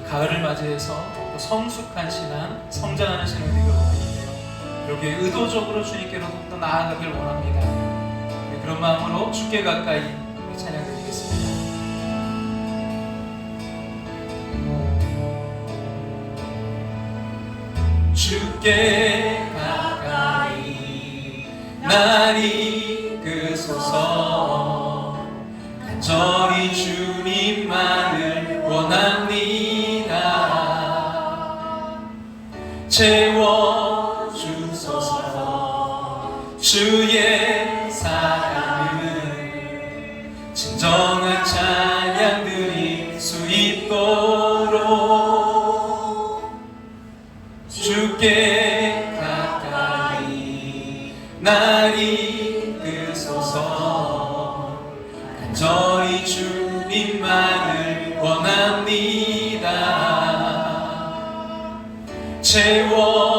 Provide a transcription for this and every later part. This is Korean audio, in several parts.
가을을 맞이해서 또 성숙한 신앙, 성장하는 신앙 되기를 원하는데요. 여기에 의도적으로 주님께로 더 나아가길 원합니다. 그런 마음으로 주께 가까이 찬양 드리겠습니다. 주께 가까이 날 이끄소서. 간절히 주님만을 원합니다. 채워주소서. 주의 사랑을 진정한 찬양 드릴 수 있도록 주께 가까이 날 이끄소서. 간절히 주님만을 원합니다. 채워주소서.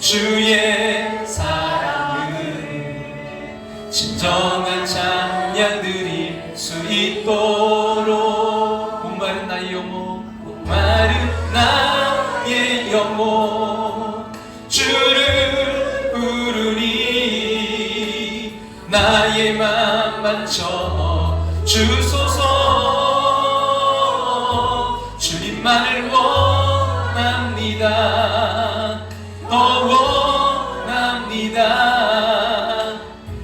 주의 사랑을 진정한 찬양 드릴 수 있도록 목마른 나의 영혼, 목마른 나의 영혼 주를 부르니 나의 맘 만져 주소서. 주님만을 원합니다. 더 원합니다.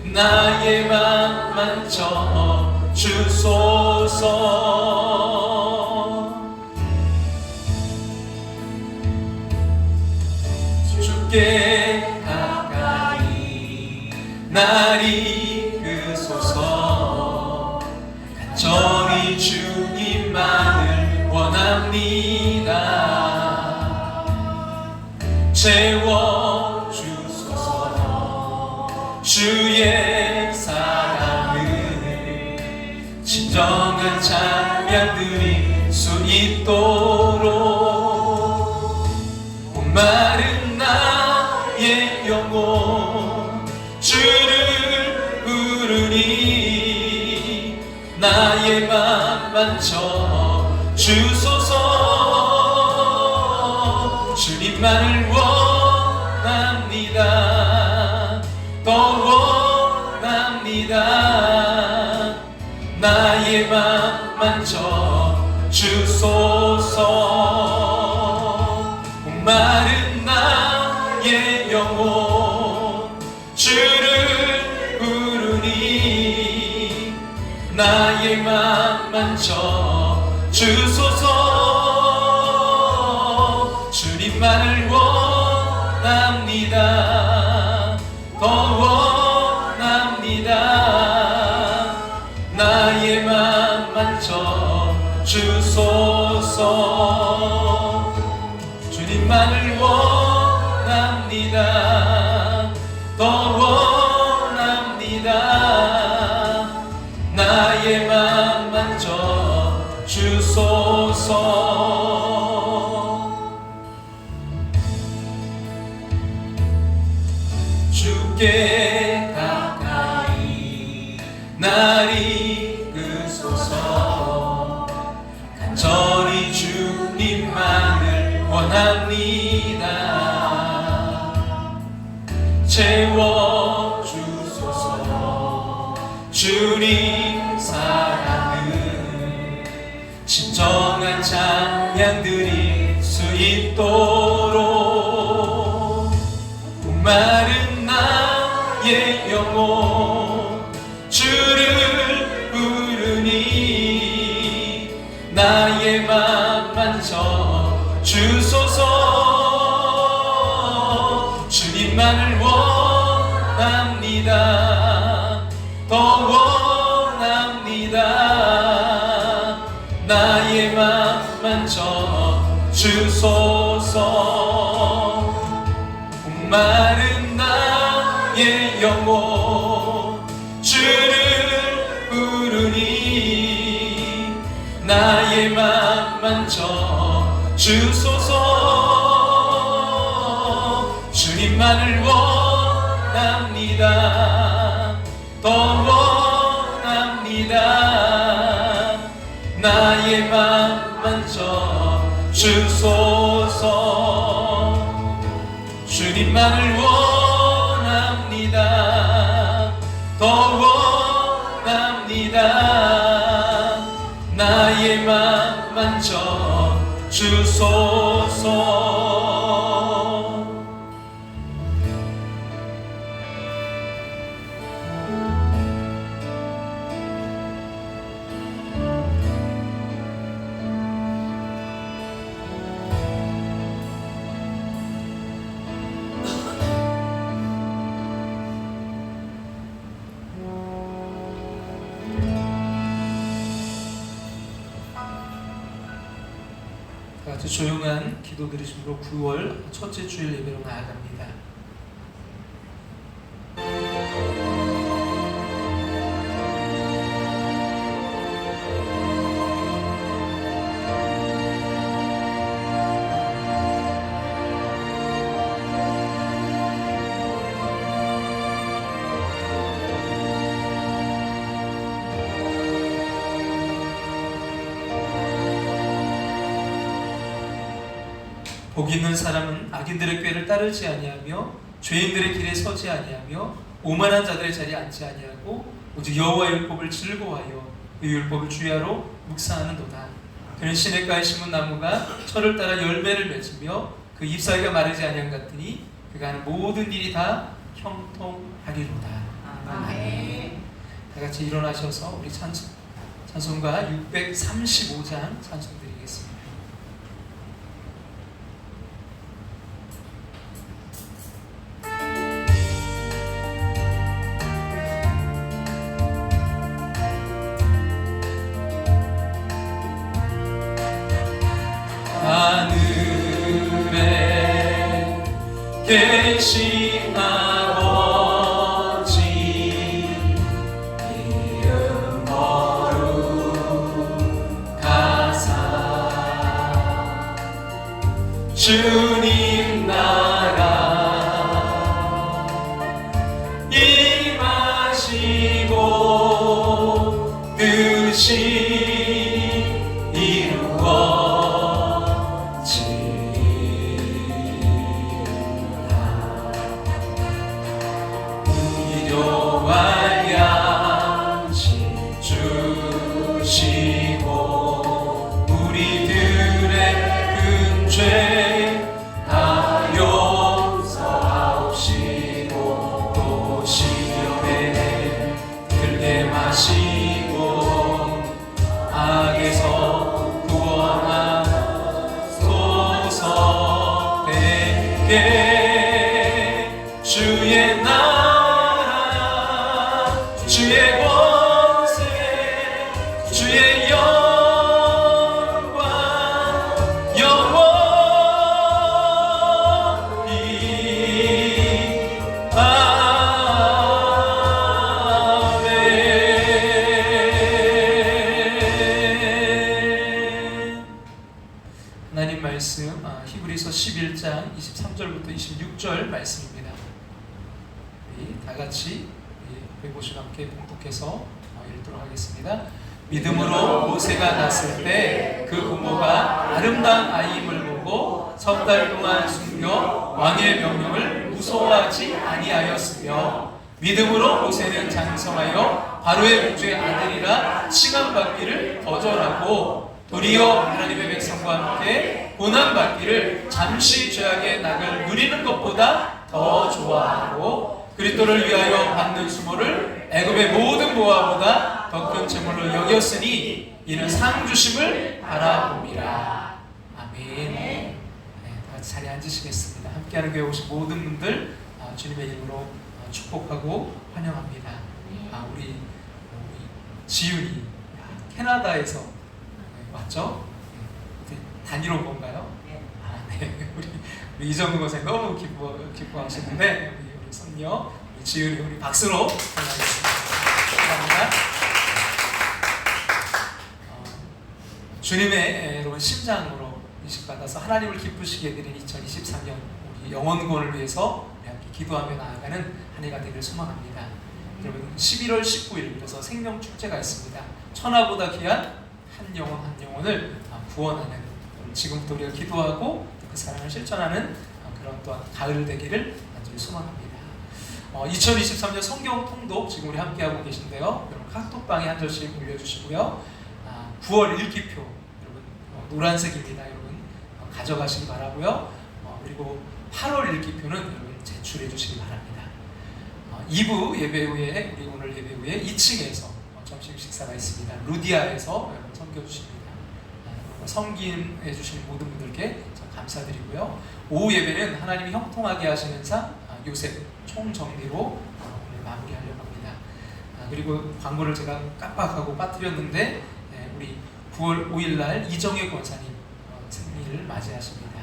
나의 맘 만져 주소서. 주께 가까이 날 이끄소서. 간절히 주님만을 원합니다. 채워주소서. 주의 사랑을 진정한 찬양 드릴 수 있도록 목마른 나의 영혼 주를 부르니 나의 맘 만져 주소서. 주님만을 원합니다. 더 원합니다. 나의 맘 만져 주소서. 목마른 나의 영혼 주를 부르니 나의 맘 만져 주소서. 주님만을 원합니다. 더 원합니다. 나의 맘 만져 주소서. 주님만을 원합니다. 더 원합니다. 나의 맘 만져 주소서. 주께 가까이 날 이끄소서. 간절히 주님만을 원합니다. 채워주소서. 주님 사랑을 진정한 찬양 드릴 수 있도록 목마른 나의 영혼 주를 부르니 나의 맘 만져 주소서. 주님만을 원합니다. 더 원합니다. 나의 맘 만져 주소서. 목마른 나의 영혼 주를 부르니 나의 맘 만져 주소서. 주님만을 원합니다. 더 원합니다. 나의 맘 나를 원합니다. 더 원합니다. 나의 맘 만져 주소서. 같이 조용한 기도 드리심으로 9월 첫째 주일 예배로 나아갑니다. 복 있는 사람은 악인들의 꾀를 따르지 아니하며 죄인들의 길에 서지 아니하며 오만한 자들의 자리에 앉지 아니하고 오직 여호와의 율법을 즐거워하여 그 율법을 주야로 묵상하는도다. 그는 시냇가에 심은 나무가 철을 따라 열매를 맺으며 그 잎사귀가 마르지 아니한 같으니 그가 하는 모든 일이 다 형통하리로다. 아멘. 다 같이 일어나셔서 우리 찬송가 635장 찬송드리겠습니다. 하늘에 계신 아버지 이름 거룩하사 주님 나라 임하시고 뜻이 주의 나라 주의 권세 주의 영광 영원히 아멘. 하나님 말씀 히브리서 11장 23절부터 26절 말씀입니다. 다 같이 150 함께 봉독해서 읽도록 하겠습니다. 믿음으로 모세가 났을 때 그 부모가 아름다운 아이임을 보고 석 달 동안 숨겨 왕의 명령을 무서워하지 아니하였으며 믿음으로 모세는 장성하여 바로의 공주의 아들이라 칭함받기를 거절하고 도리어 하나님의 백성과 함께 고난받기를 잠시 죄악의 낙을 누리는 것보다 더 좋아하고 그리스도를 위하여 받는 수모를 애굽의 모든 모아보다 더 큰 재물로 여겼으니 이는 상 주심을 바라봅니다. 아멘. 네, 다 같이 자리에 앉으시겠습니다. 함께하는 교회 오신 모든 분들 주님의 이름으로 축복하고 환영합니다. 우리 지윤이 캐나다에서 왔죠? 단일 온 건가요? 네. 우리 이정근 선생 너무 기뻐하시는데 우리 선녀 지윤이 우리 박수로 환영하겠습니다. 감사합니다. 주님의 여러분 심장으로 인식받아서 하나님을 기쁘시게 드린 2023년 우리 영혼권을 위해서 우리 함께 기도하며 나아가는 한 해가 되기를 소망합니다. 여러분 11월 19일 그래서 생명축제가 있습니다. 천하보다 귀한 한 영혼을 구원하는 지금부터 우리가 기도하고 그 사랑을 실천하는 그런 또한 가을 되기를 간절히 소망합니다. 2023년 성경 통독 지금 우리 함께하고 계신데요. 여러분 카톡방에 한 절씩 올려주시고요. 9월 일기표 여러분 노란색입니다. 여러분 가져가시기 바라고요. 그리고 8월 일기표는 여러분 제출해 주시기 바랍니다. 2부 예배 후에 우리 오늘 예배 후에 2층에서 점심 식사가 있습니다. 루디아에서 여러분 섬겨주십니다. 섬김해 주신 모든 분들께 감사드리고요. 오후 예배는 하나님이 형통하게 하시는 상 요셉 총정리로 오늘 마무리하려고 합니다. 그리고 광고를 제가 깜빡하고 빠뜨렸는데 우리 9월 5일날 이정혜 권사님 생일을 맞이하십니다.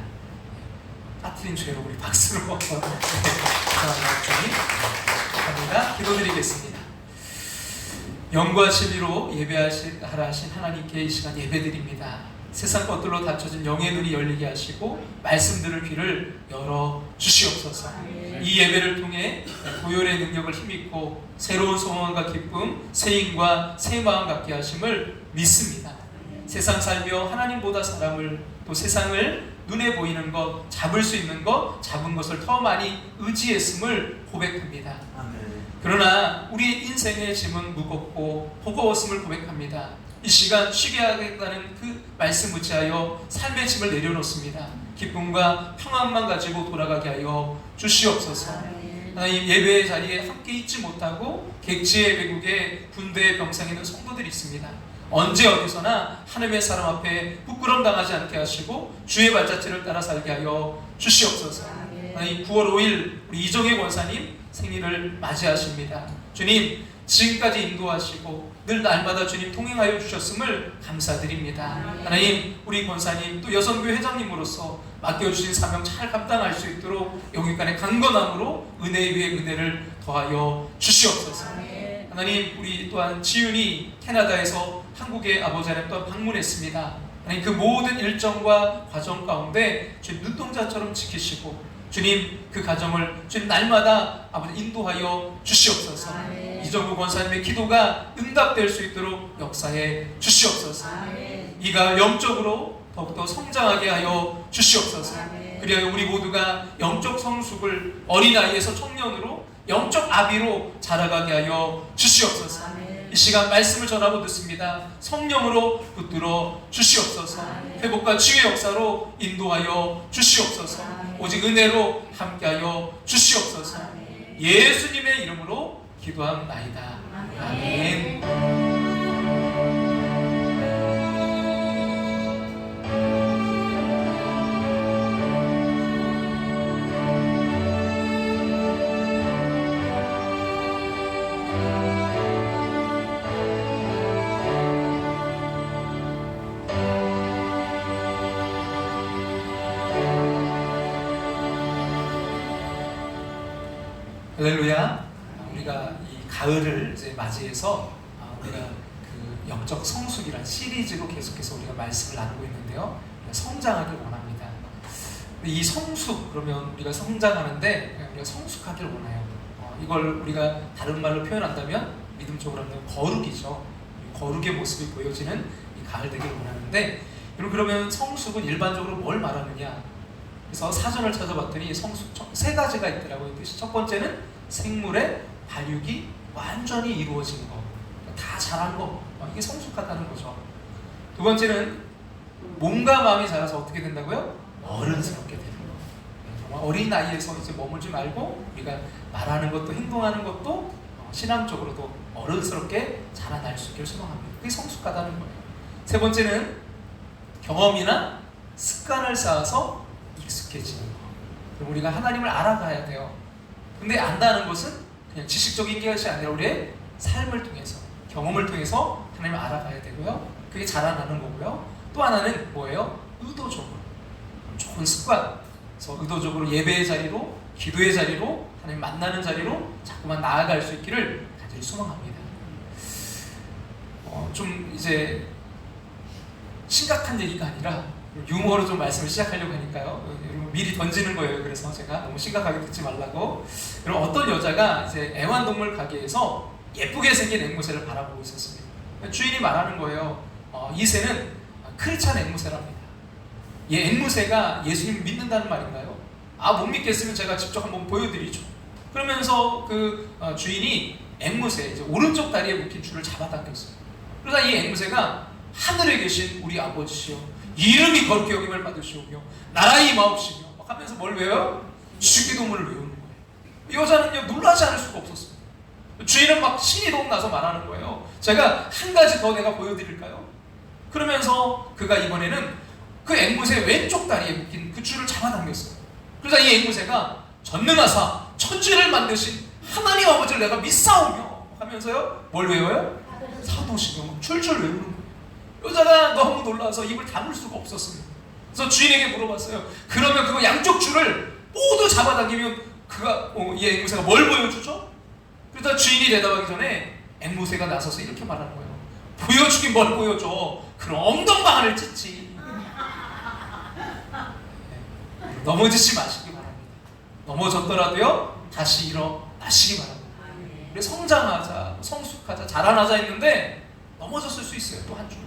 빠뜨린 죄로 우리 박수로 감사합니다. 기도드리겠습니다. 영과 진리로 예배하라 하신 하나님께 이 시간 예배드립니다. 세상 것들로 닫혀진 영의 눈이 열리게 하시고 말씀 들을 귀를 열어 주시옵소서. 이 예배를 통해 보혈의 능력을 힘입고 새로운 소망과 기쁨, 새 힘과 새 마음 갖게 하심을 믿습니다. 세상 살며 하나님보다 사람을 또 세상을 눈에 보이는 것, 잡을 수 있는 것, 잡은 것을 더 많이 의지했음을 고백합니다. 그러나 우리의 인생의 짐은 무겁고 버거웠음을 고백합니다. 이 시간 쉬게 하겠다는 그 말씀 묻지하여 삶의 짐을 내려놓습니다. 기쁨과 평안만 가지고 돌아가게 하여 주시옵소서. 하나님 예배의 자리에 함께 있지 못하고 객지의 외국에 군대의 병상에 있는 성도들이 있습니다. 언제 어디서나 하나님의 사람 앞에 부끄럼 당하지 않게 하시고 주의 발자취를 따라 살게 하여 주시옵소서. 하나님 9월 5일 우리 이정혜 권사님 생일을 맞이하십니다. 주님 지금까지 인도하시고 늘 날마다 주님 통행하여 주셨음을 감사드립니다. 하나님 우리 권사님 또 여성교회 회장님으로서 맡겨주신 사명 잘 감당할 수 있도록 영육간의 강건함으로 은혜 위에 은혜를 더하여 주시옵소서. 하나님 우리 또한 지윤이 캐나다에서 한국의 아버지 하나님 또한 방문했습니다. 하나님 그 모든 일정과 과정 가운데 주님 눈동자처럼 지키시고 주님 그 가정을 주님 날마다 아버지 인도하여 주시옵소서. 이정구 권사님의 기도가 응답될 수 있도록 역사해 주시옵소서. 이가 영적으로 더욱더 성장하게 하여 주시옵소서. 그리하여 우리 모두가 영적 성숙을 어린아이에서 청년으로 영적 아비로 자라가게 하여 주시옵소서. 이 시간 말씀을 전하고 듣습니다. 성령으로 붙들어 주시옵소서. 회복과 치유의 역사로 인도하여 주시옵소서. 오직 은혜로 함께하여 주시옵소서. 예수님의 이름으로 기도합나이다. 아멘. 할렐루야. 우리가 이 가을을 이제 맞이해서 우리가 그 영적 성숙이란 시리즈로 계속해서 우리가 말씀을 나누고 있는데요. 성장하길 원합니다. 이 성숙 그러면 우리가 성장하는데 우리가 성숙하길 원해요. 이걸 우리가 다른 말로 표현한다면 믿음적으로 하면 거룩이죠. 거룩의 모습이 보여지는 이 가을 되길 원하는데 그러면 성숙은 일반적으로 뭘 말하느냐? 그래서 사전을 찾아봤더니 성숙 세 가지가 있더라고요. 첫 번째는 생물의 발육이 완전히 이루어진 거, 다 자란 거, 이게 성숙하다는 거죠. 두 번째는 몸과 마음이 자라서 어떻게 된다고요? 어른스럽게 되는 거. 정말 어린 나이에서 이제 머물지 말고 우리가 말하는 것도 행동하는 것도 신앙적으로도 어른스럽게 자라날 수 있기를 소망합니다. 그게 성숙하다는 거예요. 세 번째는 경험이나 습관을 쌓아서 익숙해지는 거. 그럼 우리가 하나님을 알아가야 돼요. 근데 안다는 것은 그냥 지식적인 것이 아니라 우리의 삶을 통해서 경험을 통해서 하나님을 알아가야 되고요. 그게 자라나는 거고요. 또 하나는 뭐예요? 의도적으로 좋은 습관. 그래서 의도적으로 예배의 자리로 기도의 자리로 하나님 만나는 자리로 자꾸만 나아갈 수 있기를 간절히 소망합니다. 좀 이제 심각한 얘기가 아니라 유머로 좀 말씀을 시작하려고 하니까요. 미리 던지는 거예요. 그래서 제가 너무 심각하게 듣지 말라고. 그럼 어떤 여자가 이제 애완동물 가게에서 예쁘게 생긴 앵무새를 바라보고 있었습니다. 주인이 말하는 거예요. 이 새는 크리스찬 앵무새랍니다. 이 앵무새가 예수님 믿는다는 말인가요? 못 믿겠으면 제가 직접 한번 보여드리죠. 그러면서 그 주인이 앵무새, 이제 오른쪽 다리에 묶인 줄을 잡아당겼어요. 그러다 이 앵무새가 하늘에 계신 우리 아버지시여 이름이 거룩히 여김을 받으시오며 나라의 임하옵시며 막 하면서 뭘 외워요? 주기도문을 외우는 거예요. 이 여자는요 놀라지 않을 수가 없었어요. 주인은 막 신이 너무 나서 말하는 거예요. 제가 한 가지 더 내가 보여드릴까요? 그러면서 그가 이번에는 그 앵무새 왼쪽 다리에 묶인 그 줄을 잡아당겼어요. 그러자 이 앵무새가 전능하사 천지를 만드신 하나님 아버지를 내가 믿사오며 하면서요 뭘 외워요? 사도시경 출출 외우는 거예요. 여자가 너무 놀라서 입을 다물 수가 없었습니다. 그래서 주인에게 물어봤어요. 그러면 그거 양쪽 줄을 모두 잡아당기면 이 앵무새가 뭘 보여주죠? 그러다 주인이 대답하기 전에 앵무새가 나서서 이렇게 말하는 거예요. 보여주긴 뭘 보여줘. 그럼 엉덩방아를 찢지. 넘어지지 마시기 바랍니다. 넘어졌더라도요 다시 일어나시기 바랍니다. 우리 성장하자, 성숙하자, 자라나자 했는데 넘어졌을 수 있어요. 또 한 주.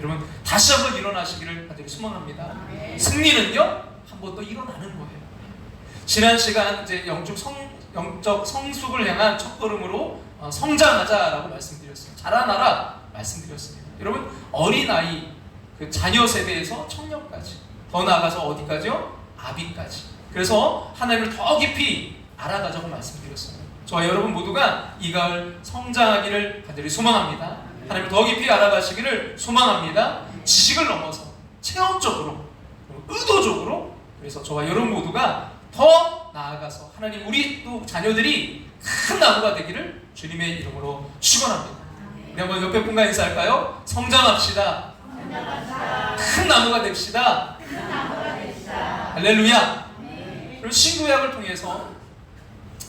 여러분 다시 한번 일어나시기를 간절히 소망합니다. 승리는요 한 번 더 일어나는 거예요. 지난 시간 이제 영적 성숙을 향한 첫걸음으로 성장하자라고 말씀드렸어요. 자라나라 말씀드렸습니다. 여러분 어린아이 그 자녀 세대에서 청년까지 더 나아가서 어디까지요? 아비까지. 그래서 하나님을 더 깊이 알아가자고 말씀드렸어요. 저와 여러분 모두가 이 가을 성장하기를 간절히 소망합니다. 하나님을 더 깊이 알아가시기를 소망합니다. 지식을 넘어서 체험적으로 의도적으로 그래서 저와 여러분 모두가 더 나아가서 하나님 우리 또 자녀들이 큰 나무가 되기를 주님의 이름으로 축원합니다. 우리 한번 옆에 분과 인사할까요? 성장합시다. 큰 나무가 됩시다. 할렐루야. 그럼 신구약을 통해서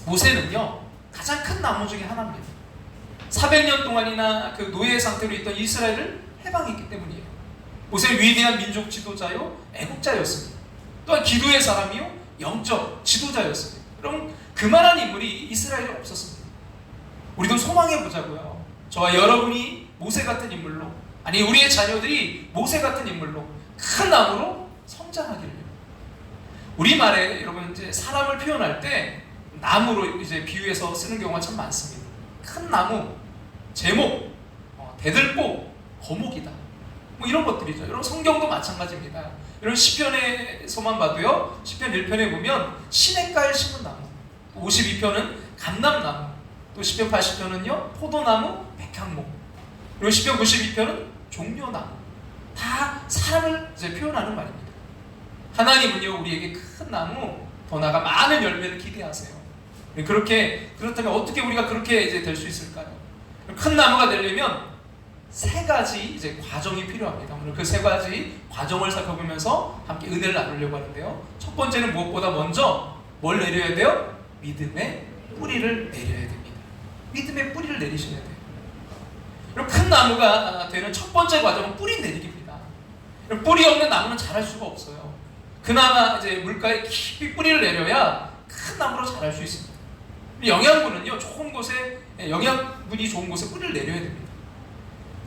모세는요 가장 큰 나무 중에 하나입니다. 400년 동안이나 그 노예 상태로 있던 이스라엘을 해방했기 때문이에요. 모세는 위대한 민족 지도자요 애국자였습니다. 또한 기도의 사람이요 영적 지도자였습니다. 그럼 그만한 인물이 이스라엘에 없었습니다. 우리도 소망해 보자고요. 저와 여러분이 모세 같은 인물로, 아니 우리의 자녀들이 모세 같은 인물로 큰 나무로 성장하기를. 우리말에 여러분 이제 사람을 표현할 때 나무로 이제 비유해서 쓰는 경우가 참 많습니다. 큰 나무, 제목, 대들보, 거목이다. 뭐 이런 것들이죠. 여러분 성경도 마찬가지입니다. 이런 시편에서만 봐도요. 시편 1편에 보면 시냇가에 심은 나무, 52편은 감람나무, 또 시편 80편은요 포도나무, 백향목, 그리고 시편 92편은 종려나무. 다 사람을 이제 표현하는 말입니다. 하나님은요 우리에게 큰 나무, 더 나아가 많은 열매를 기대하세요. 그렇다면 어떻게 우리가 그렇게 이제 될 수 있을까요? 큰 나무가 되려면 세 가지 이제 과정이 필요합니다. 오늘 그 세 가지 과정을 살펴보면서 함께 은혜를 나누려고 하는데요. 첫 번째는 무엇보다 먼저 뭘 내려야 돼요? 믿음의 뿌리를 내려야 됩니다. 믿음의 뿌리를 내리셔야 돼요. 여러분 큰 나무가 되는 첫 번째 과정은 뿌리 내리기입니다. 뿌리 없는 나무는 자랄 수가 없어요. 그나마 이제 물가에 깊이 뿌리를 내려야 큰 나무로 자랄 수 있습니다. 영양분은요 좋은 곳에 영양분이 좋은 곳에 뿌리를 내려야 됩니다.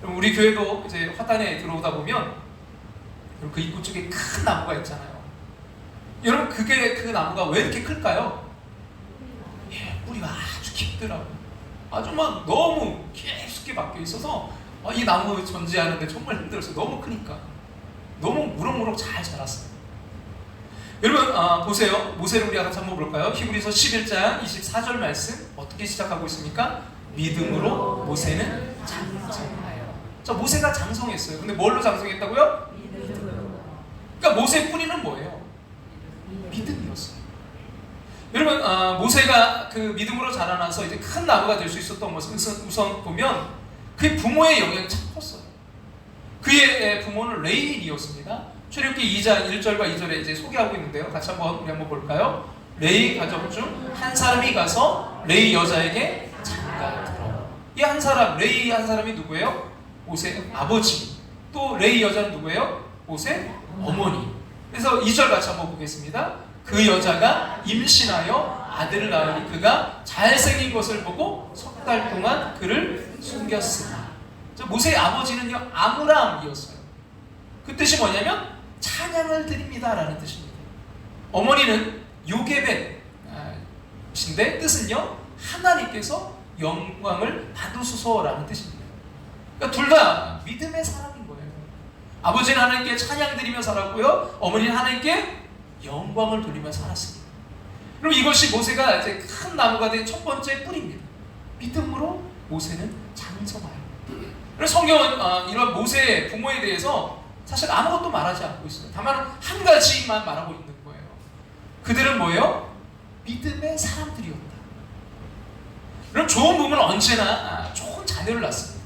우리 교회도 이제 화단에 들어오다 보면 그 입구 쪽에 큰 나무가 있잖아요. 여러분 그 나무가 왜 이렇게 클까요? 뿌리가 아주 깊더라고요. 아주 막 너무 깊숙이 박혀 있어서 이 나무 전지하는데 정말 힘들었어요. 너무 크니까. 너무 무럭무럭 잘 자랐어요. 여러분 보세요. 모세를 우리가 같이 한번 볼까요? 히브리서 11장 24절 말씀 어떻게 시작하고 있습니까? 믿음으로 모세는 장성하여. 자, 모세가 장성했어요. 근데 뭘로 장성했다고요? 믿음으로. 그러니까 모세의 뿌리는 뭐예요? 믿음이었어요. 여러분 모세가 그 믿음으로 자라나서 이제 큰 나무가 될 수 있었던 것은 우선 보면 그의 부모의 영향이 참 컸어요. 그의 부모는 레위인이었습니다. 출애굽기 2장 1절과 2절에 이제 소개하고 있는데요. 같이 우리 한번 볼까요? 레위 가족 중 한 사람이 가서 레위 여자에게 장가들어. 이 한 사람, 레위 한 사람이 누구예요? 모세 아버지. 또 레위 여자는 누구예요? 모세 어머니. 그래서 2절 같이 한번 보겠습니다. 그 여자가 임신하여 아들을 낳으니 그가 잘생긴 것을 보고 석 달 동안 그를 숨겼으나. 모세의 아버지는요 아므람이었어요. 그 뜻이 뭐냐면 찬양을 드립니다 라는 뜻입니다. 어머니는 요게벳인데 뜻은요 하나님께서 영광을 받으소서라는 뜻입니다. 그러니까 둘 다 믿음의 사람인 거예요. 아버지는 하나님께 찬양드리며 살았고요, 어머니는 하나님께 영광을 돌리며 살았습니다. 그럼 이것이 모세가 이제 큰 나무가 된 첫 번째 뿌리입니다. 믿음으로 모세는 장성하여. 그래서 성경은 이런 모세의 부모에 대해서 사실 아무것도 말하지 않고 있어요. 다만 한 가지만 말하고 있는 거예요. 그들은 뭐예요? 믿음의 사람들이었다. 그럼 좋은 부모는 언제나 좋은 자녀를 낳습니다.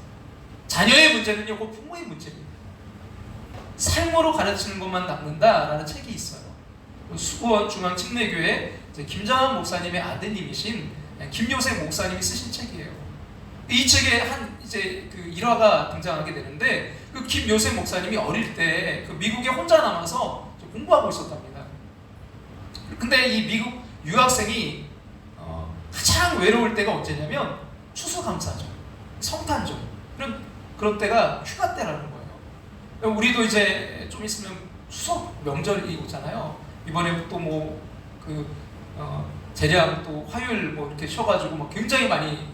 자녀의 문제는요, 그 부모의 문제입니다. 삶으로 가르치는 것만 남는다라는 책이 있어요. 수구원 중앙침례교회 김장한 목사님의 아드님이신 김요셉 목사님이 쓰신 책이에요. 이 책에 이제 그 일화가 등장하게 되는데, 그 김요셉 목사님이 어릴 때 그 미국에 혼자 남아서 공부하고 있었답니다. 근데 이 미국 유학생이 가장 외로울 때가 언제냐면 추수감사절, 성탄절, 그런 때가 휴가 때라는 거예요. 우리도 이제 좀 있으면 추석 명절이 오잖아요. 이번에 또 재량 또 화요일 이렇게 쉬어가지고 굉장히 많이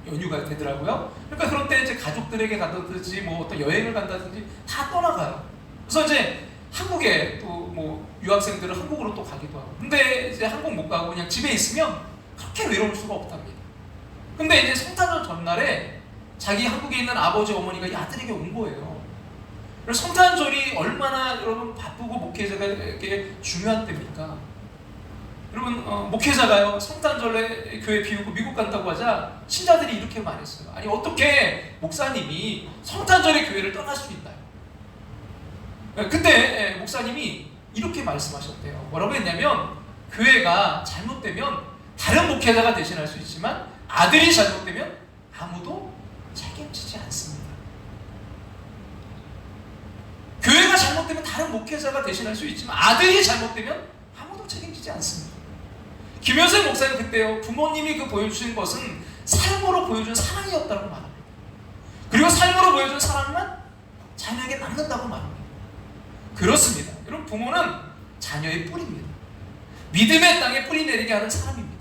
연휴가 되더라고요. 그러니까 그런 때 이제 가족들에게 간다든지 어떤 여행을 간다든지 다 떠나가요. 그래서 이제 한국에 또 유학생들은 한국으로 또 가기도 하고. 근데 이제 한국 못 가고 그냥 집에 있으면 그렇게 외로울 수가 없답니다. 근데 이제 성탄절 전날에 자기 한국에 있는 아버지 어머니가 이 아들에게 온 거예요. 그래서 성탄절이 얼마나 여러분 바쁘고 목회자에게 중요한 때입니까? 여러분 목회자가요 성탄절에 교회 비우고 미국 간다고 하자 신자들이 이렇게 말했어요. 아니 어떻게 목사님이 성탄절에 교회를 떠날 수 있나요? 근데 목사님이 이렇게 말씀하셨대요. 뭐라고 했냐면 교회가 잘못되면 다른 목회자가 대신할 수 있지만 아들이 잘못되면 아무도 책임지지 않습니다. 교회가 잘못되면 다른 목회자가 대신할 수 있지만 아들이 잘못되면 아무도 책임지지 않습니다. 김효생 목사님 그때요 부모님이 보여주신 것은 삶으로 보여준 사랑이었다고 말합니다. 그리고 삶으로 보여준 사랑만 자녀에게 남는다고 말합니다. 그렇습니다. 여러분 부모는 자녀의 뿌리입니다. 믿음의 땅에 뿌리 내리게 하는 사람입니다.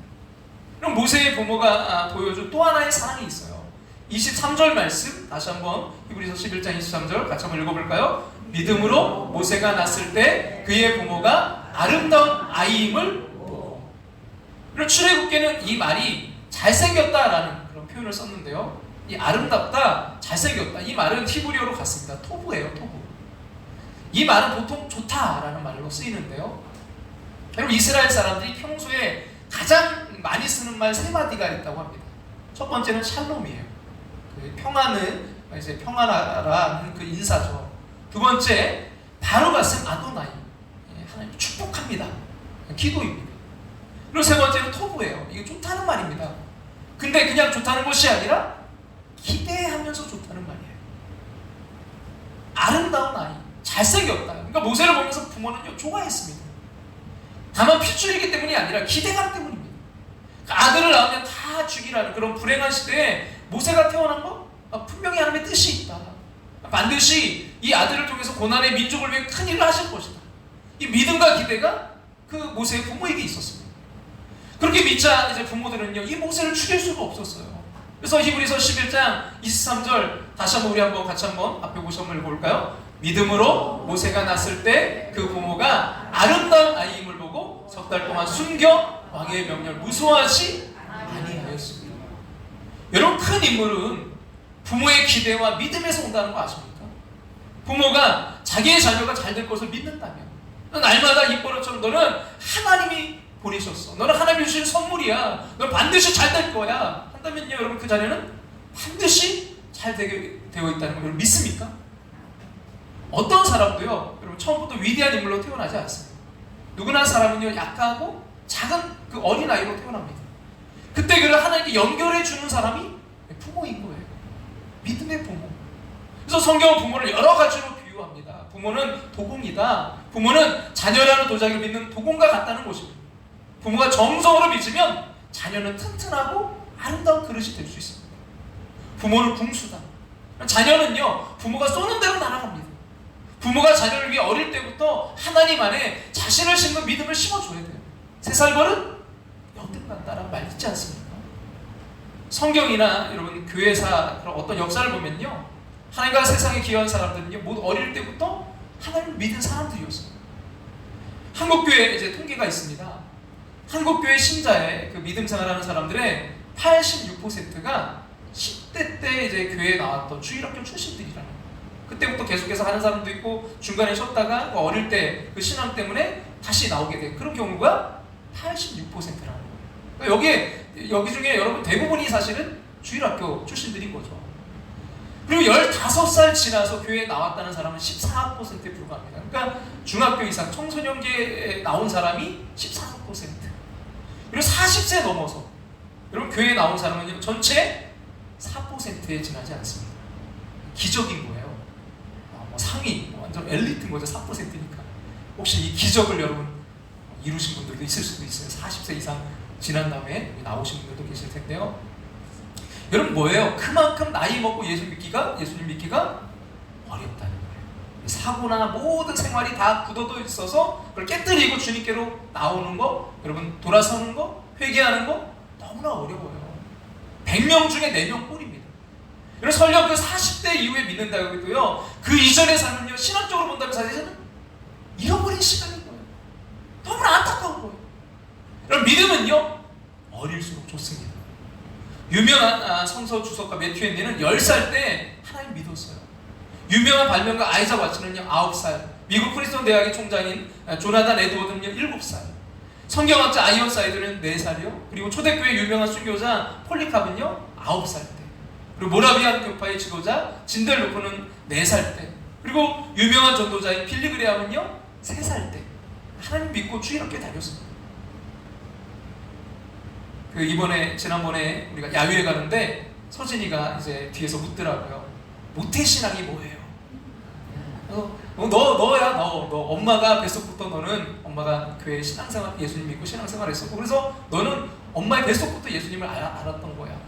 그럼 모세의 부모가 보여준 또 하나의 사랑이 있어요. 23절 말씀 다시 한번 히브리서 11장 23절 같이 한번 읽어볼까요? 믿음으로 모세가 낳았을 때 그의 부모가 아름다운 아이임을 보고. 그리고 출애굽기는 이 말이 잘생겼다라는 그런 표현을 썼는데요. 이 아름답다, 잘생겼다 이 말은 히브리어로 같습니다. 토부예요, 토부. 이 말은 보통 좋다라는 말로 쓰이는데요. 여러분 이스라엘 사람들이 평소에 가장 많이 쓰는 말 세 마디가 있다고 합니다. 첫 번째는 샬롬이에요. 평안은 이제 평안하라는 그 인사죠. 두 번째 바로 말씀 아도나이, 하나님 축복합니다. 기도입니다. 그리고 세 번째는 토부예요. 이게 좋다는 말입니다. 근데 그냥 좋다는 것이 아니라 기대하면서 좋다는 말이에요. 아름다운 아이, 잘생겼다. 그러니까 모세를 보면서 부모는요 좋아했습니다. 다만 핏줄이기 때문이 아니라 기대감 때문입니다. 아들을 낳으면 다 죽이라는 그런 불행한 시대에 모세가 태어난 거 분명히 하나님의 뜻이 있다. 반드시 이 아들을 통해서 고난의 민족을 위해 큰 일을 하실 것이다. 이 믿음과 기대가 그 모세의 부모에게 있었습니다. 그렇게 믿자 이제 부모들은요 이 모세를 죽일 수가 없었어요. 그래서 히브리서 11장 23절 다시 한번 우리 같이 한번 앞에 보시 한번 읽어볼까요? 믿음으로 모세가 낳았을 때 그 부모가 아름다운 아이임을 보고 석 달 동안 숨겨 왕의 명령을 무소하지 아니하였습니다. 여러분 큰 인물은 부모의 기대와 믿음에서 온다는 거 아십니까? 부모가 자기의 자녀가 잘 될 것을 믿는다면 날마다 입버릇처럼 너는 하나님이 보내셨어. 너는 하나님이 주신 선물이야. 너 반드시 잘 될 거야. 한다면요 여러분 그 자녀는 반드시 잘 되게 되어 있다는 걸 여러분 믿습니까? 어떤 사람도요 여러분 처음부터 위대한 인물로 태어나지 않습니다. 누구나 사람은요 약하고 작은 그 어린아이로 태어납니다. 그때 그를 하나님께 연결해 주는 사람이 부모인 거예요. 믿음의 부모. 그래서 성경은 부모를 여러 가지로 비유합니다. 부모는 도공이다. 부모는 자녀라는 도자기를 믿는 도공과 같다는 것입니다. 부모가 정성으로 믿으면 자녀는 튼튼하고 아름다운 그릇이 될 수 있습니다. 부모는 궁수다. 자녀는요 부모가 쏘는 대로 날아갑니다. 부모가 자녀를 위해 어릴 때부터 하나님 안에 자신을 심는 믿음을 심어줘야 돼요. 3살 버릇 여든 간다라는 말 있지 않습니까? 성경이나 여러분 교회사 그런 어떤 역사를 보면요, 하나님과 세상에 기여한 사람들은요 모두 어릴 때부터 하나님을 믿은 사람들이었어요. 한국교회 이제 통계가 있습니다. 한국교회 신자의 그 믿음 생활하는 사람들의 86%가 10대 때 이제 교회에 나왔던 주일학교 출신들이라는 거예요. 그때부터 계속해서 하는 사람도 있고 중간에 쉬었다가 어릴 때 그 신앙 때문에 다시 나오게 된 그런 경우가 86%라는 거예요. 그러니까 여기 중에 여러분 대부분이 사실은 주일학교 출신들인 거죠. 그리고 15살 지나서 교회에 나왔다는 사람은 14%에 불과합니다. 그러니까 중학교 이상 청소년기에 나온 사람이 14%. 그리고 40세 넘어서 여러분 교회에 나온 사람은 전체 4%에 지나지 않습니다. 기적인 거예요. 상위, 완전 엘리트인 거죠. 4%니까. 혹시 이 기적을 여러분 이루신 분들도 있을 수도 있어요. 40세 이상 지난 다음에 나오신 분들도 계실 텐데요. 여러분 뭐예요? 그만큼 나이 먹고 예수님 믿기가 어렵다는 거예요. 사고나 모든 생활이 다 굳어져 있어서 그걸 깨뜨리고 주님께로 나오는 거, 여러분 돌아서는 거, 회개하는 거 너무나 어려워요. 100명 중에 4명 꼴입니다. 여러분 설령 그 40대 이후에 믿는다고 해도요, 그 이전의 삶은요, 신학적으로 본다면 사실은 잃어버린 시간인 거예요. 너무나 안타까운 거예요. 여러분 믿음은요 어릴수록 좋습니다. 유명한 성서 주석가 매튜 헨리는 10살 때 하나님 믿었어요. 유명한 발명가 아이작 와츠는요 9살, 미국 프린스턴 대학의 총장인 조나단 에드워드는요 7살, 성경학자 아이언 사이드는 4살이요. 그리고 초대교회 유명한 순교자 폴리캅은요 9살 때, 그리고 모라비안 교파의 지도자 진델로프는 4살 때, 그리고 유명한 전도자인 빌리 그레함은요 3살 때 하나님 믿고 주일학교에 다녔습니다. 지난번에 우리가 야유회 가는데 서진이가 이제 뒤에서 묻더라고요. 모태신앙이 뭐예요? 너 엄마가 뱃속부터 너는 엄마가 교회 신앙생활, 예수님 믿고 신앙생활 했었고, 그래서 너는 엄마의 뱃속부터 예수님을 알았던 거야.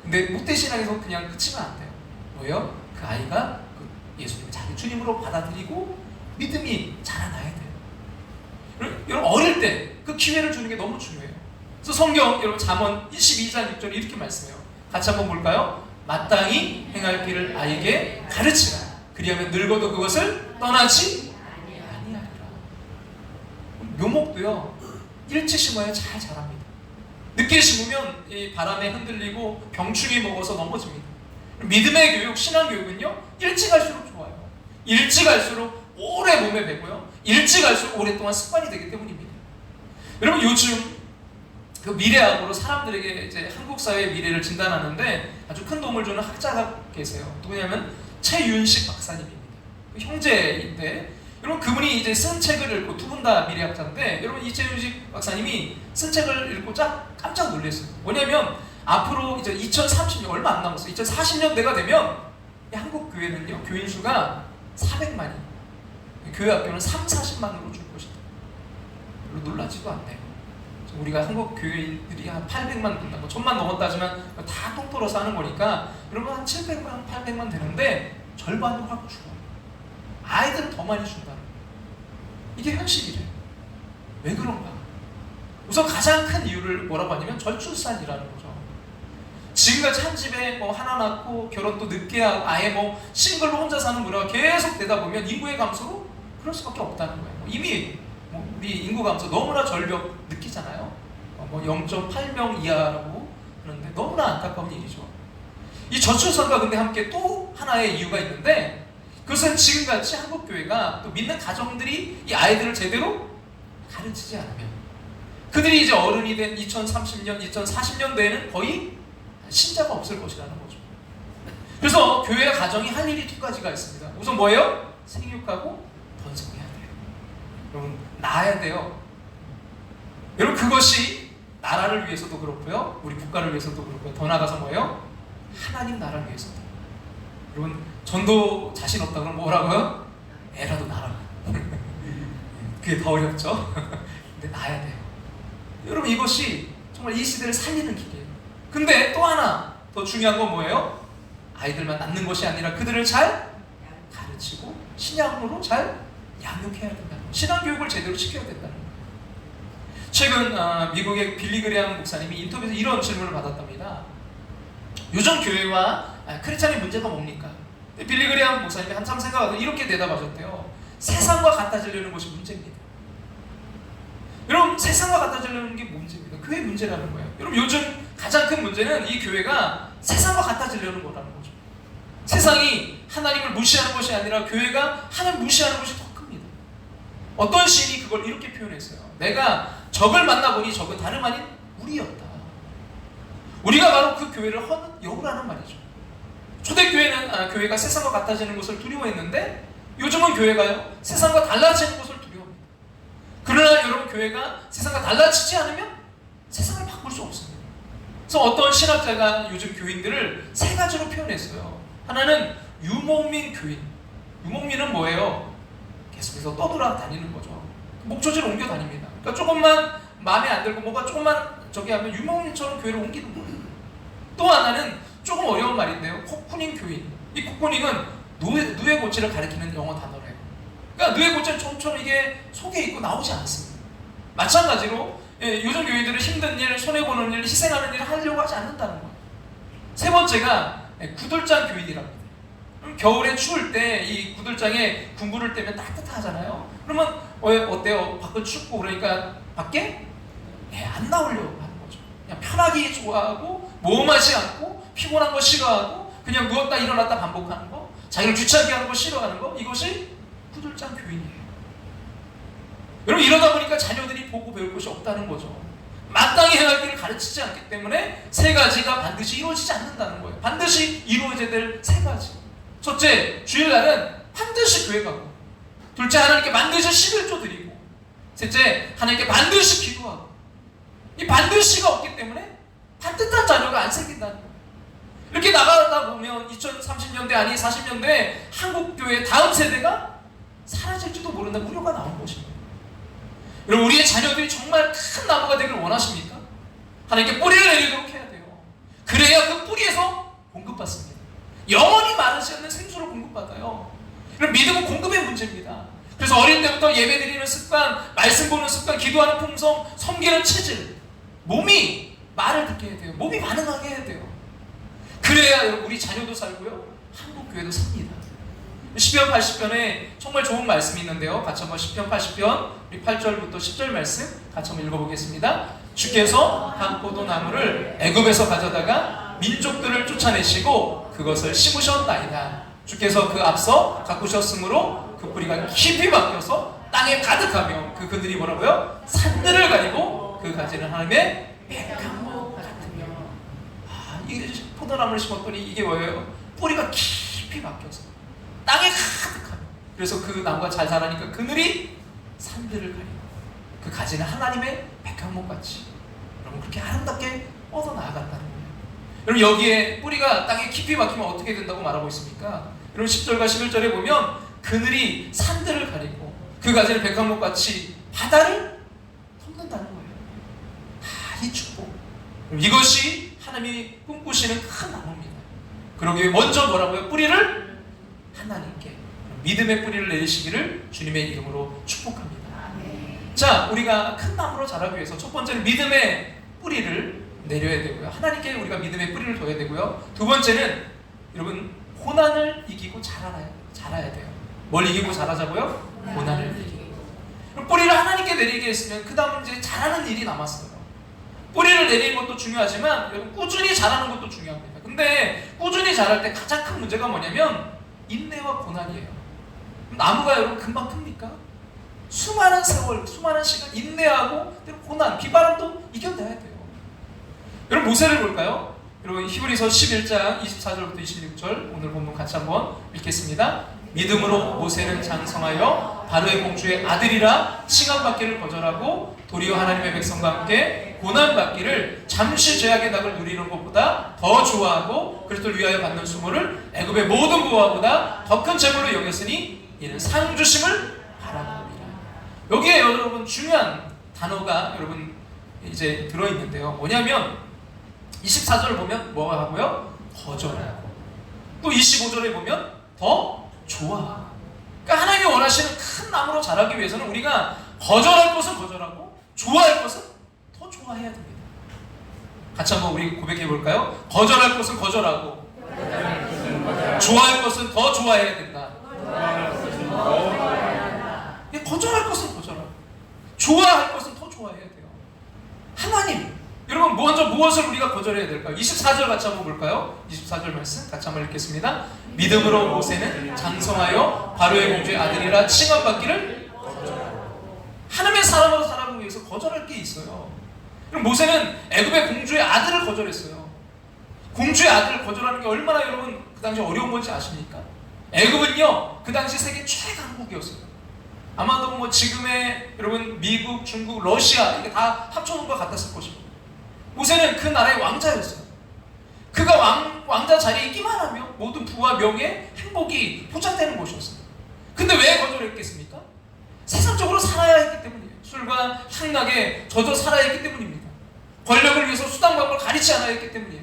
근데 모태신앙에서 그냥 그치면 안 돼요. 뭐예요? 그 아이가 예수님을 자기 주님으로 받아들이고 믿음이 자라나야 돼요. 여러분 어릴 때 그 기회를 주는 게 너무 중요해요. 그래서 성경 여러분 잠언 22장 6절에 이렇게 말씀해요. 같이 한번 볼까요? 마땅히 행할 길을 아이에게 가르치라. 그리하면 늙어도 그것을 떠나지 아니하리라. 묘목도요 일찍 심어야 잘 자랍니다. 늦게 심으면 이 바람에 흔들리고 병충이 먹어서 넘어집니다. 믿음의 교육, 신앙 교육은요 일찍 할수록 좋아요. 일찍 할수록 오래 몸에 배고요, 일찍 할수록 오랫동안 습관이 되기 때문입니다. 여러분 요즘 그 미래학으로 사람들에게 이제 한국 사회의 미래를 진단하는데 아주 큰 도움을 주는 학자가 계세요. 누구냐면 최윤식 박사님입니다. 형제인데 여러분 그분이 이제 쓴 책을 읽고, 두 분 다 미래학자인데 여러분 이 최윤식 박사님이 쓴 책을 읽고 깜짝 놀랐어요. 뭐냐면 앞으로 이제 2030년 얼마 안 남았어요. 2040년대가 되면 한국 교회는요 교인 수가 400만이, 교회 학교는 3-40만으로 줄 것이다. 별로 놀라지도 않네요. 우리가 한국 교회인들이 한 800만 된다, 1000만 넘었다 하지만 다 통틀어서 하는 거니까 여러분 한 700만, 800만 되는데 절반도 확 죽어요. 아이들은 더 많이 준다. 이게 현실이래요. 왜 그런가? 우선 가장 큰 이유를 뭐라고 하냐면 저출산이라는 거죠. 지금까지 한 집에 하나 낳고 결혼도 늦게 하고 아예 싱글로 혼자 사는 문화가 계속 되다 보면 인구의 감소로 그럴 수밖에 없다는 거예요. 이미 우리 인구 감소 너무나 절벽 느끼잖아요. 0.8명 이하라고 하는데 너무나 안타까운 일이죠. 이 저출산과 근데 함께 또 하나의 이유가 있는데, 그것은 지금같이 한국 교회가 또 믿는 가정들이 이 아이들을 제대로 가르치지 않으면 그들이 이제 어른이 된 2030년, 2040년대에는 거의 신자가 없을 것이라는 거죠. 그래서 교회와 가정이 할 일이 두 가지가 있습니다. 우선 뭐예요? 생육하고 번성해야 돼요. 여러분 낳아야 돼요. 여러분 그것이 나라를 위해서도 그렇고요, 우리 국가를 위해서도 그렇고요, 더 나아가서 뭐예요? 하나님 나라를 위해서도. 여러분 전도 자신 없다 그러면 뭐라고요? 애라도 낳아라. 그게 더 어렵죠? 근데 낳아야 돼요. 여러분 이것이 정말 이 시대를 살리는 길이에요. 근데 또 하나 더 중요한 건 뭐예요? 아이들만 낳는 것이 아니라 그들을 잘 가르치고 신앙으로 잘 양육해야 된다는 거예요. 신앙교육을 제대로 시켜야 된다는 거예요. 최근 미국의 빌리 그레함 목사님이 인터뷰에서 이런 질문을 받았답니다. 요즘 교회와 크리스찬의 문제가 뭡니까? 빌리 그레함 목사님이 한참 생각하고 이렇게 대답하셨대요. 세상과 같아지려는 것이 문제입니다. 여러분, 세상과 같아지려는 게 문제입니다. 교회 문제라는 거예요. 여러분, 요즘 가장 큰 문제는 이 교회가 세상과 같아지려는 거라는 거죠. 세상이 하나님을 무시하는 것이 아니라 교회가 하나님을 무시하는 것이 더 큽니다. 어떤 시인이 그걸 이렇게 표현했어요. 내가 적을 만나보니 적은 다름 아닌 우리였다. 우리가 바로 그 교회를 허는 여우라는 말이죠. 초대교회는 교회가 세상과 같아지는 것을 두려워했는데 요즘은 교회가요, 세상과 달라지는 것을 두려워합니다. 그러나 여러분, 교회가 세상과 달라지지 않으면 세상을 바꿀 수 없습니다. 그래서 어떤 신학자가 요즘 교인들을 세 가지로 표현했어요. 하나는 유목민 교인. 유목민은 뭐예요? 계속해서 떠돌아다니는 거죠. 목초지를 옮겨 다닙니다. 그러니까 조금만 마음에 안 들고 뭐가 조금만 저기 하면 유목민처럼 교회를 옮기는 거예요. 또 하나는 조금 어려운 말인데요. 코쿠닝 교인. 이 코쿠닝은 누에고치를 가리키는 영어 단어래요. 그러니까 누에고치는 좀처럼 이게 속에 있고 나오지 않습니다. 마찬가지로 요즘 교회들은 힘든 일, 손해보는 일, 희생하는 일을 하려고 하지 않는다는 거예요. 세 번째가 구들장 교인이랍니다. 겨울에 추울 때 이 구들장에 군부를 떼면 따뜻하잖아요. 그러면 어때요? 밖은 춥고 그러니까 밖에 안 나오려고 하는 거죠. 그냥 편하게 좋아하고 모험하지 않고 피곤한 거 싫어하고 그냥 누웠다 일어났다 반복하는 거, 자기를 귀찮게 하는 거 싫어하는 거, 이것이 구들장 교인이에요. 여러분, 이러다 보니까 자녀들이 보고 배울 것이 없다는 거죠. 마땅히 해야 할 길을 가르치지 않기 때문에 세 가지가 반드시 이루어지지 않는다는 거예요. 반드시 이루어져야 될 세 가지. 첫째, 주일날은 반드시 교회 가고, 둘째, 하나님께 반드시 11조 드리고, 셋째, 하나님께 반드시 기도하고. 이 반드시가 없기 때문에 반듯한 자녀가 안 생긴다는 거예요. 이렇게 나가다 보면 2030년대 아니 40년대에 한국 교회 다음 세대가 사라질지도 모른다는 우려가 나온 것입니다. 여러분, 우리의 자녀들이 정말 큰 나무가 되기를 원하십니까? 하나님께 뿌리를 내리도록 해야 돼요. 그래야 그 뿌리에서 공급받습니다. 영원히 마르지 않는 생수를 공급받아요. 이런 믿음은 공급의 문제입니다. 그래서 어릴 때부터 예배 드리는 습관, 말씀 보는 습관, 기도하는 품성, 섬기는 체질, 몸이 말을 듣게 해야 돼요. 몸이 반응하게 해야 돼요. 그래야 여러분, 우리 자녀도 살고요, 한국 교회도 삽니다. 시편 80편에 정말 좋은 말씀이 있는데요. 같이 한번 시편 80편 우리 8절부터 10절 말씀 같이 한번 읽어보겠습니다. 주께서 한 포도나무를 애굽에서 가져다가 민족들을 쫓아내시고 그것을 심으셨나이다. 주께서 그 앞서 가꾸셨으므로 그 뿌리가 깊이 박혀서 땅에 가득하며 그 그늘이 뭐라고요? 산들을 가리고 그 가지는 하나님의 백향목 같으며. 이게 포도나무를 심었더니 이게 뭐예요? 뿌리가 깊이 박혀서 땅에 가득하며, 그래서 그 나무가 잘 자라니까 그늘이 산들을 가리고 그 가지는 하나님의 백향목같이 여러분 그렇게 아름답게 뻗어 나아간다는 거예요. 여러분, 여기에 뿌리가 땅에 깊이 박히면 어떻게 된다고 말하고 있습니까? 여러분, 10절과 11절에 보면 그늘이 산들을 가리고 그 가지는 백향목같이 바다를 덮는다는 거예요. 이 축복, 이것이 하나님이 꿈꾸시는 큰 나무입니다. 그러기에 먼저 뭐라고요? 뿌리를 하나님께 믿음의 뿌리를 내리시기를 주님의 이름으로 축복합니다. 자, 우리가 큰 나무로 자라기 위해서 첫 번째는 믿음의 뿌리를 내려야 되고요. 하나님께 우리가 믿음의 뿌리를 둬야 되고요. 두 번째는 여러분, 고난을 이기고 자라야 돼요. 뭘 이기고 자라자고요? 고난을 이기고. 뿌리를 하나님께 내리게 했으면 그 다음 이제 자라는 일이 남았어요. 뿌리를 내리는 것도 중요하지만 여러분, 꾸준히 자라는 것도 중요합니다. 근데 꾸준히 자랄 때 가장 큰 문제가 뭐냐면 인내와 고난이에요. 나무가 여러분 금방 큽니까? 수많은 세월, 수많은 시간 인내하고 고난, 비바람도 이겨내야 돼요. 여러분, 모세를 볼까요? 여러분, 히브리서 11장 24절부터 26절 오늘 본문 같이 한번 읽겠습니다. 믿음으로 모세는 장성하여 바로의 공주의 아들이라 칭함받기를 거절하고 도리어 하나님의 백성과 함께 고난받기를 잠시 죄악의 낙을 누리는 것보다 더 좋아하고 그리스도를 위하여 받는 수모를 애굽의 모든 부와보다 더 큰 재물로 여겼으니 이는 상 주심을 바라봅니다. 여기에 여러분 중요한 단어가 여러분 이제 들어있는데요. 뭐냐면 24절을 보면 뭐가 하고요? 거절하고, 또 25절에 보면 더 좋아하고. 그러니까 하나님이 원하시는 큰 나무로 자라기 위해서는 우리가 거절할 것은 거절하고 좋아할 것은 더 좋아해야 됩니다. 같이 한번 우리 고백해 볼까요? 거절할 것은 거절하고 좋아할 것은 더 좋아해야 된다. 거절할 것은 거절하고 좋아할 것은 더 좋아해야 돼요. 하나님, 여러분 먼저 무엇을 우리가 거절해야 될까요? 24절 같이 한번 볼까요? 24절 말씀 같이 한번 읽겠습니다. 믿음으로 모세는 장성하여 바로의 공주의 아들이라 칭함받기를 거절하고. 하나님의 사람으로 살아가기 위해서 거절할 게 있어요. 그럼 모세는 애굽의 공주의 아들을 거절했어요. 공주의 아들을 거절하는 게 얼마나 여러분 그 당시 어려운 건지 아십니까? 애굽은요 그 당시 세계 최강국이었어요. 아마도 뭐 지금의 여러분 미국, 중국, 러시아 이게 다 합쳐놓은 것 같았을 것입니다. 모세는 그 나라의 왕자였어요. 그가 왕자 자리에 있기만 하면 모든 부와 명예, 행복이 보장되는 것이었어요. 근데 왜 거절했겠습니까? 세상적으로 살아야 했기 때문이에요. 술과 향락에 젖어 살아야 했기 때문입니다. 권력을 위해서 수단방법을 가리지 않아야 했기 때문이에요.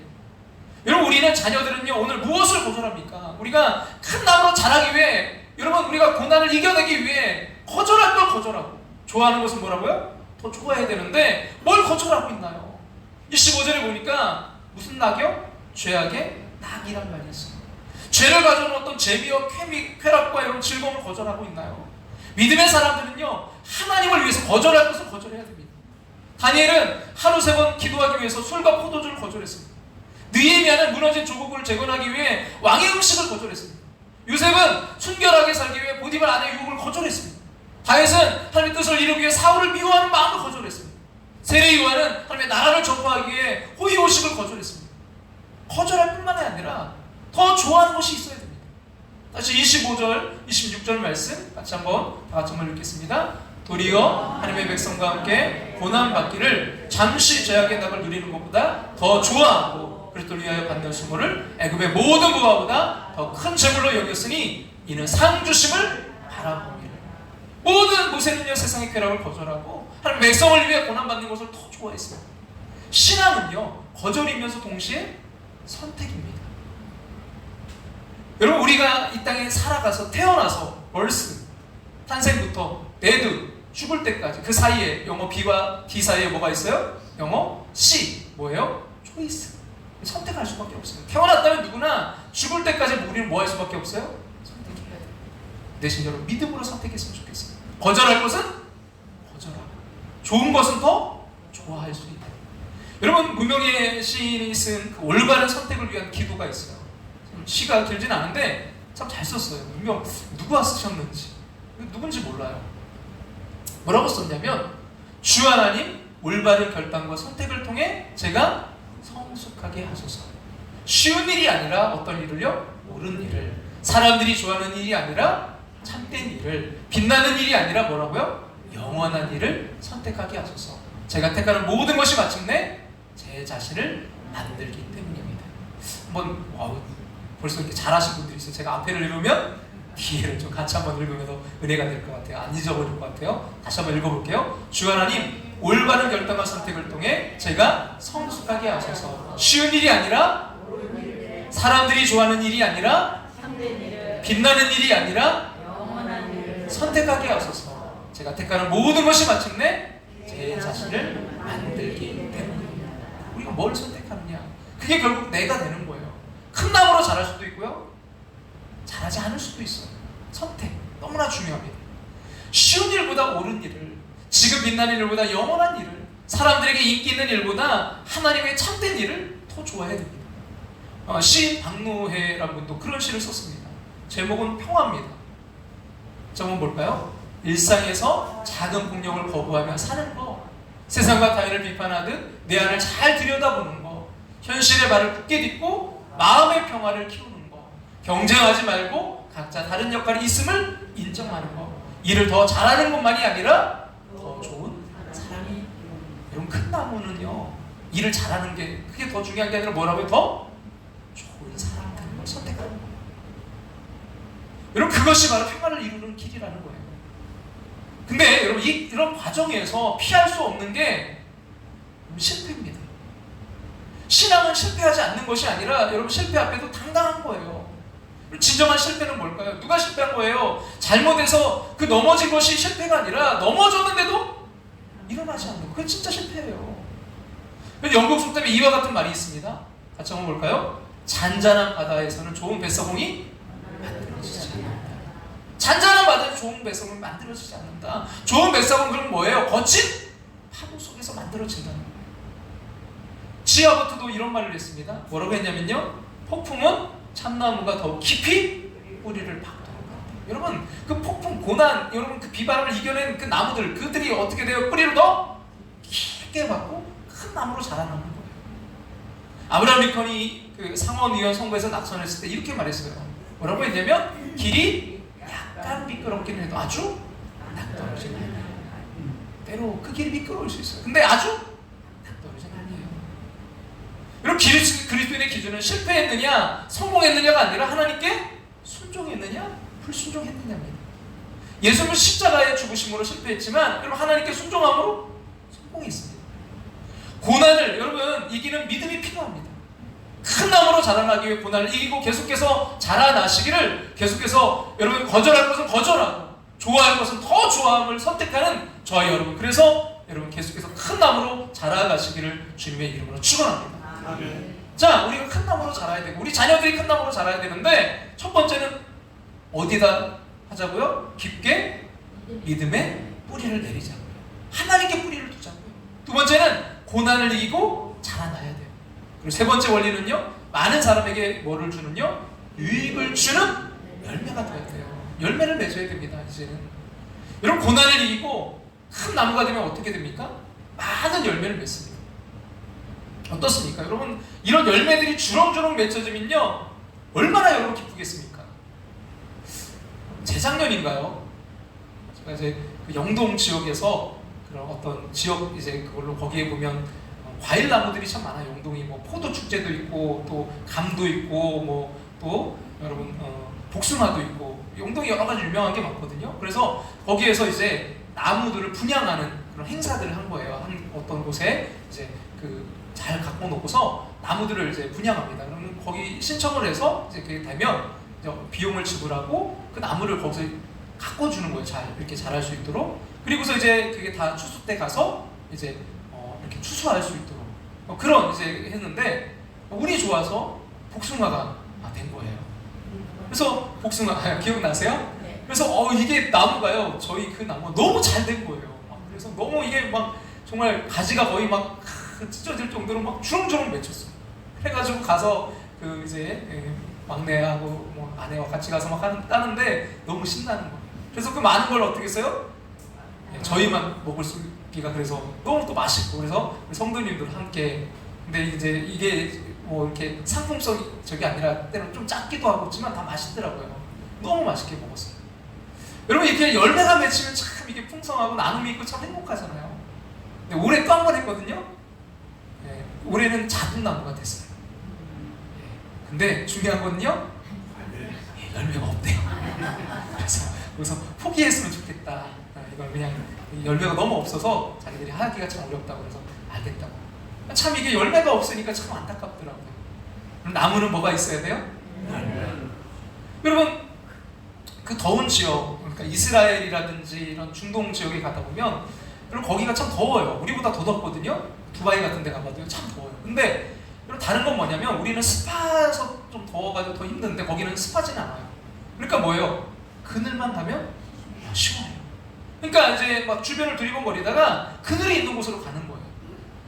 여러분 우리는 자녀들은요 오늘 무엇을 거절합니까? 우리가 큰 나무로 자라기 위해 여러분 우리가 고난을 이겨내기 위해 거절할 걸 거절하고 좋아하는 것은 뭐라고요? 더 좋아해야 되는데 뭘 거절하고 있나요? 25절에 보니까 무슨 낙이요? 죄악의 낙이란 말이 있어요. 죄를 가져오는 어떤 재미와 쾌락과 이런 즐거움을 거절하고 있나요? 믿음의 사람들은요 하나님을 위해서 거절할 것을 거절해야 됩니다. 다니엘은 하루 3번 기도하기 위해서 술과 포도주를 거절했습니다. 느헤미야는 무너진 조국을 재건하기 위해 왕의 음식을 거절했습니다. 요셉은 순결하게 살기 위해 보디발 아내의 유혹을 거절했습니다. 다윗은 하나님의 뜻을 이루기 위해 사울을 미워하는 마음을 거절했습니다. 세례 요한은 하나님의 나라를 전파하기 위해 호의호식을 거절했습니다. 거절할 뿐만이 아니라 더 좋아하는 것이 있어야 됩니다. 다시 25절, 26절 말씀 같이 한번 읽겠습니다. 도리어 하나님의 백성과 함께 고난받기를 잠시 죄악의 낙을 누리는 것보다 더 좋아하고 그리스도를 위하여 받는 수모를 애굽의 모든 부하보다 더 큰 재물로 여겼으니 이는 상 주심을 바라보기를. 모든 모세는요 세상의 쾌락을 거절하고 하나님 백성을 위해 고난받는 것을 더 좋아했습니다. 신앙은요 거절이면서 동시에 선택입니다. 여러분 우리가 이 땅에 살아가서 태어나서 벌스 탄생부터 데드 죽을 때까지 그 사이에 영어 B와 D 사이에 뭐가 있어요? 영어 C 뭐예요? 초이스. 선택할 수밖에 없어요. 태어났다면 누구나 죽을 때까지 우리는 뭐 할 수밖에 없어요? 선택해야 돼요. 대신 여러분 믿음으로 선택했으면 좋겠어요. 거절할 것은 거절하고 좋은 것은 더 좋아할 수 있다. 여러분 문명의 시인이 쓴 그 올바른 선택을 위한 기도가 있어요. 시가 길진 않은데 참 잘 썼어요. 분명 누가 쓰셨는지 누군지 몰라요. 뭐라고 썼냐면 주 하나님 올바른 결단과 선택을 통해 제가 성숙하게 하소서. 쉬운 일이 아니라 어떤 일을요? 옳은 일을. 사람들이 좋아하는 일이 아니라 참된 일을. 빛나는 일이 아니라 뭐라고요? 영원한 일을 선택하게 하소서. 제가 택하는 모든 것이 마침내 제 자신을 만들기 때문입니다. 한번 벌써 이렇게 잘하신 분들이 있어요. 제가 앞에를 읽으면 뒤에를 좀 같이 한번 읽으면 더 은혜가 될 것 같아요. 안 잊어버릴 것 같아요. 다시 한번 읽어볼게요. 주 하나님 올바른 결단과 선택을 통해 제가 성숙하게 하소서. 쉬운 일이 아니라 사람들이 좋아하는 일이 아니라 빛나는 일이 아니라 선택하게 하소서. 제가 택하는 모든 것이 마침내 제 자신을 만들기 때문입니다. 우리가 뭘 선택하느냐 그게 결국 내가 되는 거예요. 큰 나무로 자랄 수도 있고요 자라지 않을 수도 있어요. 선택 너무나 중요합니다. 쉬운 일보다 옳은 일을, 지금 빛나는 일보다 영원한 일을, 사람들에게 인기 있는 일보다 하나님의 참된 일을 더 좋아해야 됩니다. 시인 박노해라는 분도 그런 시를 썼습니다. 제목은 평화입니다. 제목은 뭘까요? 일상에서 작은 폭력을 거부하며 사는 거, 세상과 타인을 비판하듯 내 안을 잘 들여다보는 거, 현실의 발을 굳게 딛고 마음의 평화를 키우는 거, 경쟁하지 말고 각자 다른 역할이 있음을 인정하는 거, 일을 더 잘하는 것만이 아니라 더 좋은 사람이. 여러분 큰 나무는요 일을 잘하는 게 그게 더 중요한 게 아니라 뭐라고요? 더 좋은 사람 되는 걸 선택하는 거예요. 여러분 그것이 바로 평화를 이루는 길이라는 거예요. 근데 여러분 이런 과정에서 피할 수 없는 게 실패입니다. 신앙은 실패하지 않는 것이 아니라 여러분 실패 앞에도 당당한 거예요. 진정한 실패는 뭘까요? 누가 실패한 거예요? 잘못해서 그 넘어진 것이 실패가 아니라 넘어졌는데도 일어나지 않는 거. 그게 진짜 실패예요. 영국 속담에 이와 같은 말이 있습니다. 같이 한번 볼까요? 잔잔한 바다에서는 좋은 뱃사공이 만들어지지 않는다. 잔잔한 바다에서 좋은 뱃사공이 만들어지지 않는다. 좋은 뱃사공 그럼 뭐예요? 거친 파도 속에서 만들어진다는 거예요. 지하버트도 이런 말을 했습니다. 뭐라고 했냐면요, 폭풍은 참나무가 더욱 깊이 뿌리를 박도록 한다. 여러분, 그 폭풍, 고난, 여러분 그 비바람을 이겨낸 그 나무들, 그들이 어떻게 돼요? 뿌리를 더 깊게 박고 큰 나무로 자라나는 거예요. 아브라함 링컨이 그 상원의원 선거에서 낙선했을 때 이렇게 말했어요. 뭐라고 했냐면, 길이 약간 미끄럽긴 해도 아주 낙떨어지는 거예요. 때로 그 길이 미끄러울 수 있어요. 근데 아주 낙떨어지는 아니에요. 여러분, 그리스도인의 기준은 실패했느냐 성공했느냐가 아니라 하나님께 순종했느냐 불순종했느냐입니다. 예수님은 십자가의 죽으심으로 실패했지만 여러분, 하나님께 순종함으로 성공했습니다. 고난을 여러분 이기는 믿음이 필요합니다. 큰 나무로 자라나기 위해 고난을 이기고 계속해서 자라나시기를, 계속해서 여러분 거절할 것은 거절하고 좋아할 것은 더 좋아함을 선택하는 저와 여러분, 그래서 여러분 계속해서 큰 나무로 자라가시기를 주님의 이름으로 축원합니다. 아멘. 자, 우리가 큰 나무로 자라야 되고 우리 자녀들이 큰 나무로 자라야 되는데, 첫 번째는 어디다 하자고요? 깊게 믿음의 뿌리를 내리자고요. 하나님께 뿌리를 두자고요. 두 번째는 고난을 이기고 자라나야 돼요. 그리고 세 번째 원리는요, 많은 사람에게 뭐를 주는요? 유익을 주는 열매가 돼야 돼요. 열매를 맺어야 됩니다. 이제는 여러분, 고난을 이기고 큰 나무가 되면 어떻게 됩니까? 많은 열매를 맺습니다. 어떻습니까? 여러분, 이런 열매들이 주렁주렁 맺혀지면요, 얼마나 여러분 기쁘겠습니까? 재작년인가요? 제가 이제 그 영동 지역에서 그런 어떤 지역 이제 그걸로 거기에 보면 과일 나무들이 참 많아요. 영동이 뭐 포도 축제도 있고 또 감도 있고 뭐 또 여러분 복숭아도 있고, 영동이 여러 가지 유명한 게 많거든요. 그래서 거기에서 이제 나무들을 분양하는 그런 행사들을 한 거예요. 한 어떤 곳에 이제 그 잘 갖고 놓고서 나무들을 이제 분양합니다. 그러면 거기 신청을 해서 이제 그게 되면 이제 비용을 지불하고 그 나무를 거기서 갖고 주는 거예요. 잘 이렇게 자랄 수 있도록. 그리고서 이제 그게 다 추수 때 가서 이제 이렇게 추수할 수 있도록 그런 이제 했는데, 운이 좋아서 복숭아가 된 거예요. 그래서 복숭아 기억나세요? 네. 그래서 이게 나무가요, 저희 그 나무가 너무 잘 된 거예요. 그래서 너무 이게 막 정말 가지가 거의 막 찢어질 정도로 막 주렁주렁 맺혔어요. 그래가지고 가서 그 이제 막내하고 뭐 아내와 같이 가서 막 따는데 너무 신나는 거예요. 그래서 그 많은 걸 어떻게 했어요? 저희만 먹을 수 있기가 그래서 너무 또 맛있고, 그래서 성도님들 함께. 근데 이제 이게 뭐 이렇게 상품성이 저게 아니라 때로는 좀 작기도 하고 있지만 다 맛있더라고요. 너무 맛있게 먹었어요. 여러분, 이렇게 열매가 맺히면 참 이게 풍성하고 나눔이 있고 참 행복하잖아요. 근데 올해 또 한 번 했거든요. 올해는 작은 나무가 됐어요. 근데 중요한 건요, 열매가 없대요. 그래서 포기했으면 좋겠다. 이걸 그냥 열매가 너무 없어서 자기들이 하기가 참 어렵다고 그래서 알겠다고. 참 이게 열매가 없으니까 참 안타깝더라고요. 그럼 나무는 뭐가 있어야 돼요? 여러분, 그 더운 지역, 그러니까 이스라엘이라든지 이런 중동 지역에 가다 보면 여러분 거기가 참 더워요. 우리보다 더 덥거든요. 두바이 같은 데 가봐도요, 참 더워요. 근데 여러분, 다른 건 뭐냐면 우리는 습해서 좀 더워가지고 더 힘든데 거기는 습하진 않아요. 그러니까 뭐예요? 그늘만 가면 시원해요. 그러니까 이제 막 주변을 두리번거리다가 그늘이 있는 곳으로 가는 거예요.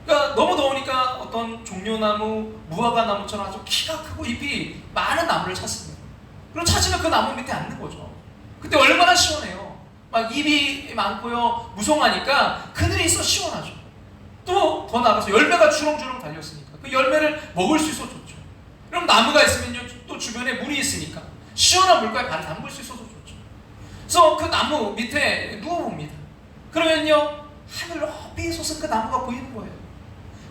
그러니까 너무 더우니까 어떤 종려나무, 무화과나무처럼 아주 키가 크고 잎이 많은 나무를 찾습니다. 그럼 찾으면 그 나무 밑에 앉는 거죠. 그때 얼마나 시원해요. 막 잎이 많고요, 무성하니까 그늘이 있어 시원하죠. 또 더 나가서 열매가 주렁주렁 달렸으니까 그 열매를 먹을 수 있어서 좋죠. 그럼 나무가 있으면요, 또 주변에 물이 있으니까 시원한 물가에 발을 담글 수 있어서 좋죠. 그래서 그 나무 밑에 누워봅니다. 그러면요, 하늘 높이 솟은 그 나무가 보이는 거예요.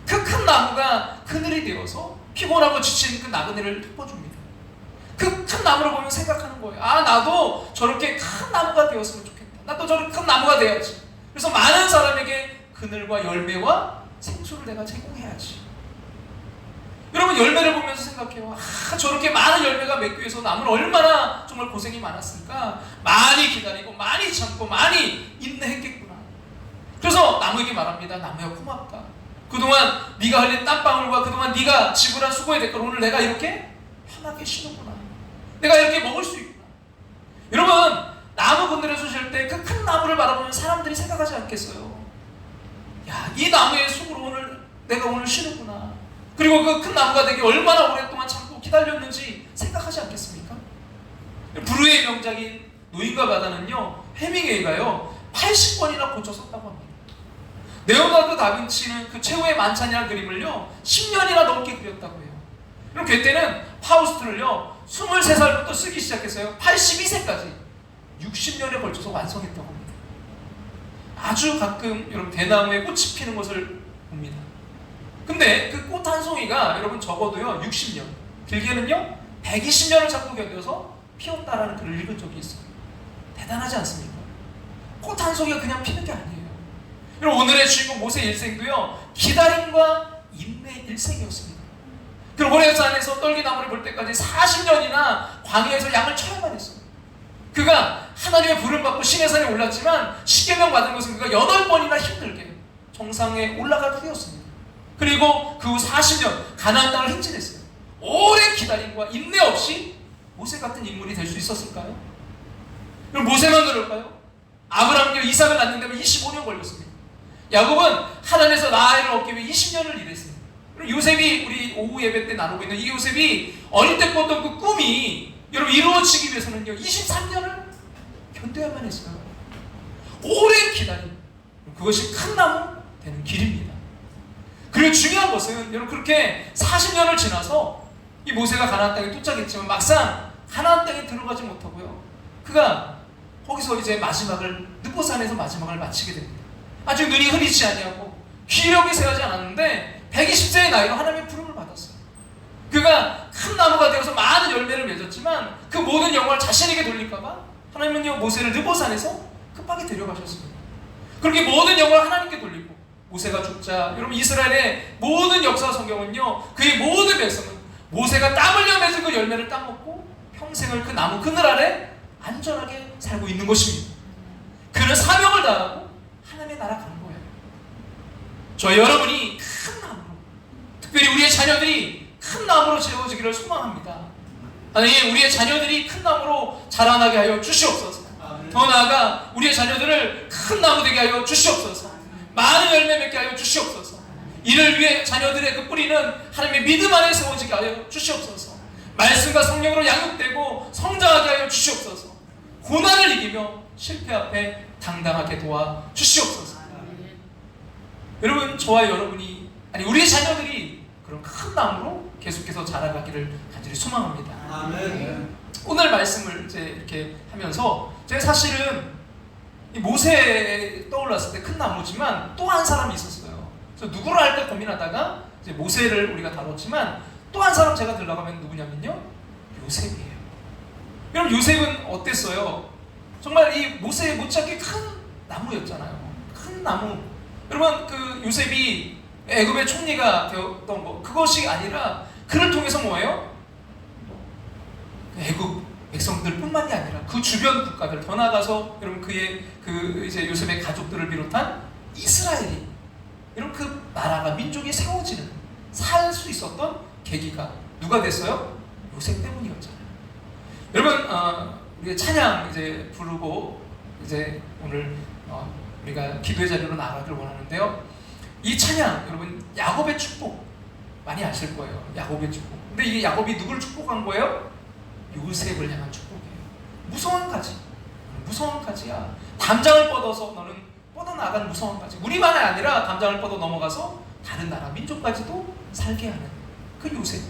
그 큰 나무가 그늘이 되어서 피곤하고 지친 그 나그네를 덮어줍니다. 그 큰 나무를 보면 생각하는 거예요. 아, 나도 저렇게 큰 나무가 되었으면 좋겠다. 나도 저렇게 큰 나무가 되어야지. 그래서 많은 사람에게 그늘과 열매와 생수를 내가 제공해야지. 여러분, 열매를 보면서 생각해요. 아, 저렇게 많은 열매가 맺기 위해서 남은 얼마나 정말 고생이 많았을까. 많이 기다리고 많이 참고 많이 인내했겠구나. 그래서 나무에게 말합니다. 나무야, 고맙다. 그동안 네가 흘린 땀방울과 그동안 네가 지불한 수고의 대가로 오늘 내가 이렇게 편하게 쉬는구나. 내가 이렇게 먹을 수 있구나. 여러분, 나무 그늘에 서실 때 그 큰 나무를 바라보면 사람들이 생각하지 않겠어요? 야, 이 나무의 숲으로 내가 오늘 쉬는구나. 그리고 그 큰 나무가 되게 얼마나 오랫동안 참고 기다렸는지 생각하지 않겠습니까? 불후의 명작인 노인과 바다는요, 해밍웨이가요 80번이나 고쳐 썼다고 합니다. 레오나르도 다빈치는 그 최후의 만찬이라는 그림을요 10년이나 넘게 그렸다고 해요. 그럼 그때는 파우스트를요 23살부터 쓰기 시작했어요. 82세까지 60년에 걸쳐서 완성했다고 합니다. 아주 가끔 여러분 대나무에 꽃이 피는 것을 봅니다. 근데 그 꽃 한 송이가 여러분 적어도요 60년, 길게는요 120년을 참고 견뎌서 피었다라는 글을 읽은 적이 있어요. 대단하지 않습니까? 꽃 한 송이가 그냥 피는 게 아니에요. 여러분, 오늘의 주인공 모세 일생도요 기다림과 인내의 일생이었습니다. 그리고 모래산에서 떨기나무를 볼 때까지 40년이나 광야에서 양을 쳐야만 했어요. 그가 하나님의 부름 받고 시내산에 올랐지만 십계명 받은 것은 그가 8번이나 힘들게 정상에 올라갈 후였습니다. 그리고 그 후 40년 가나안 땅을 행진했어요. 오랜 기다림과 인내 없이 모세 같은 인물이 될 수 있었을까요? 그럼 모세만 그럴까요? 아브라함과 이삭을 낳는 데는 25년 걸렸습니다. 야곱은 하나님에서 나아를 얻기 위해 20년을 일했어요. 그리고 요셉이 우리 오후 예배 때 나누고 있는 이 요셉이 어릴 때 꿨던 그 꿈이 여러분 이루어지기 위해서는요 23년을 견뎌야만 했어요. 오랜 기다림, 그것이 큰 나무 되는 길입니다. 그리고 중요한 것은 여러분 그렇게 40년을 지나서 이 모세가 가나안 땅에 도착했지만 막상 가나안 땅에 들어가지 못하고요 그가 거기서 이제 마지막을 느보산에서 마지막을 마치게 됩니다. 아직 눈이 흐리지 아니하고 기력이 세하지 않았는데 120세의 나이로 하나님의 부름을 받았어요. 그가 큰 나무가 되어서 많은 열매를 맺었지만 그 모든 영광을 자신에게 돌릴까봐 하나님은요 모세를 느보산에서 급하게 데려가셨습니다. 그렇게 모든 영광을 하나님께 돌리고 모세가 죽자 여러분 이스라엘의 모든 역사 성경은요 그의 모든 백성은 모세가 땀 흘려 맺은 그 열매를 따먹고 평생을 그 나무 그늘 아래 안전하게 살고 있는 것입니다. 그는 사명을 다하고 하나님의 나라 간 거예요. 저희 여러분이 큰 나무로, 특별히 우리의 자녀들이 큰 나무로 지어지기를 소망합니다. 하나님, 우리의 자녀들이 큰 나무로 자라나게 하여 주시옵소서. 더 나아가 우리의 자녀들을 큰 나무 되게 하여 주시옵소서. 많은 열매 맺게 하여 주시옵소서. 이를 위해 자녀들의 그 뿌리는 하나님의 믿음 안에 세워지게 하여 주시옵소서. 말씀과 성령으로 양육되고 성장하게 하여 주시옵소서. 고난을 이기며 실패 앞에 당당하게 도와 주시옵소서. 여러분, 저와 여러분이, 아니 우리의 자녀들이 그런 큰 나무로 계속해서 자라가기를 간절히 소망합니다. 아멘. 오늘 말씀을 이제 이렇게 하면서 제가 사실은 이 모세 떠올랐을 때 큰 나무지만 또 한 사람이 있었어요. 그래서 누구를 할까 고민하다가 이제 모세를 우리가 다뤘지만 또 한 사람 제가 들어가면 누구냐면요, 요셉이에요. 여러분, 요셉은 어땠어요? 정말 이 모세에 못지않게 큰 나무였잖아요. 큰 나무. 여러분, 그 요셉이 애굽의 총리가 되었던 거, 그것이 아니라 그를 통해서 뭐예요? 애굽 백성들뿐만이 아니라 그 주변 국가들, 더 나아가서 여러분 그의 그 이제 요셉의 가족들을 비롯한 이스라엘이 이런 그 나라가 민족이 세워지는, 살 수 있었던 계기가 누가 됐어요? 요셉 때문이었잖아요. 여러분, 우리가 찬양 이제 부르고 이제 오늘 우리가 기도의 자리로 나아가길 원하는데요. 이 찬양, 여러분 야곱의 축복 많이 아실 거예요. 야곱의 축복. 근데 이게 야곱이 누구를 축복한 거예요? 요셉을 향한 축복이에요. 무서운 가지, 무서운 가지야. 담장을 뻗어서 너는 뻗어나간 무서운 가지. 우리만이 아니라 담장을 뻗어 넘어가서 다른 나라 민족까지도 살게 하는 그 요셉.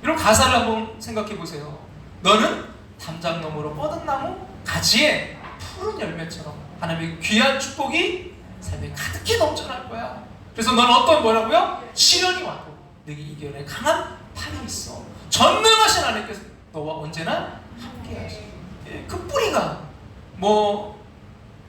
이런 가사를 한번 생각해 보세요. 너는 담장 너머로 뻗은 나무 가지에 푸른 열매처럼 하나님의 귀한 축복이 삶에 가득히 넘쳐날 거야. 그래서 너는 어떤 뭐라고요? 시련이 와도 너에게 이겨낼 강한 팔이 있어. 전능하신 하나님께서 너와 언제나 함께 하시고, 그 뿌리가 뭐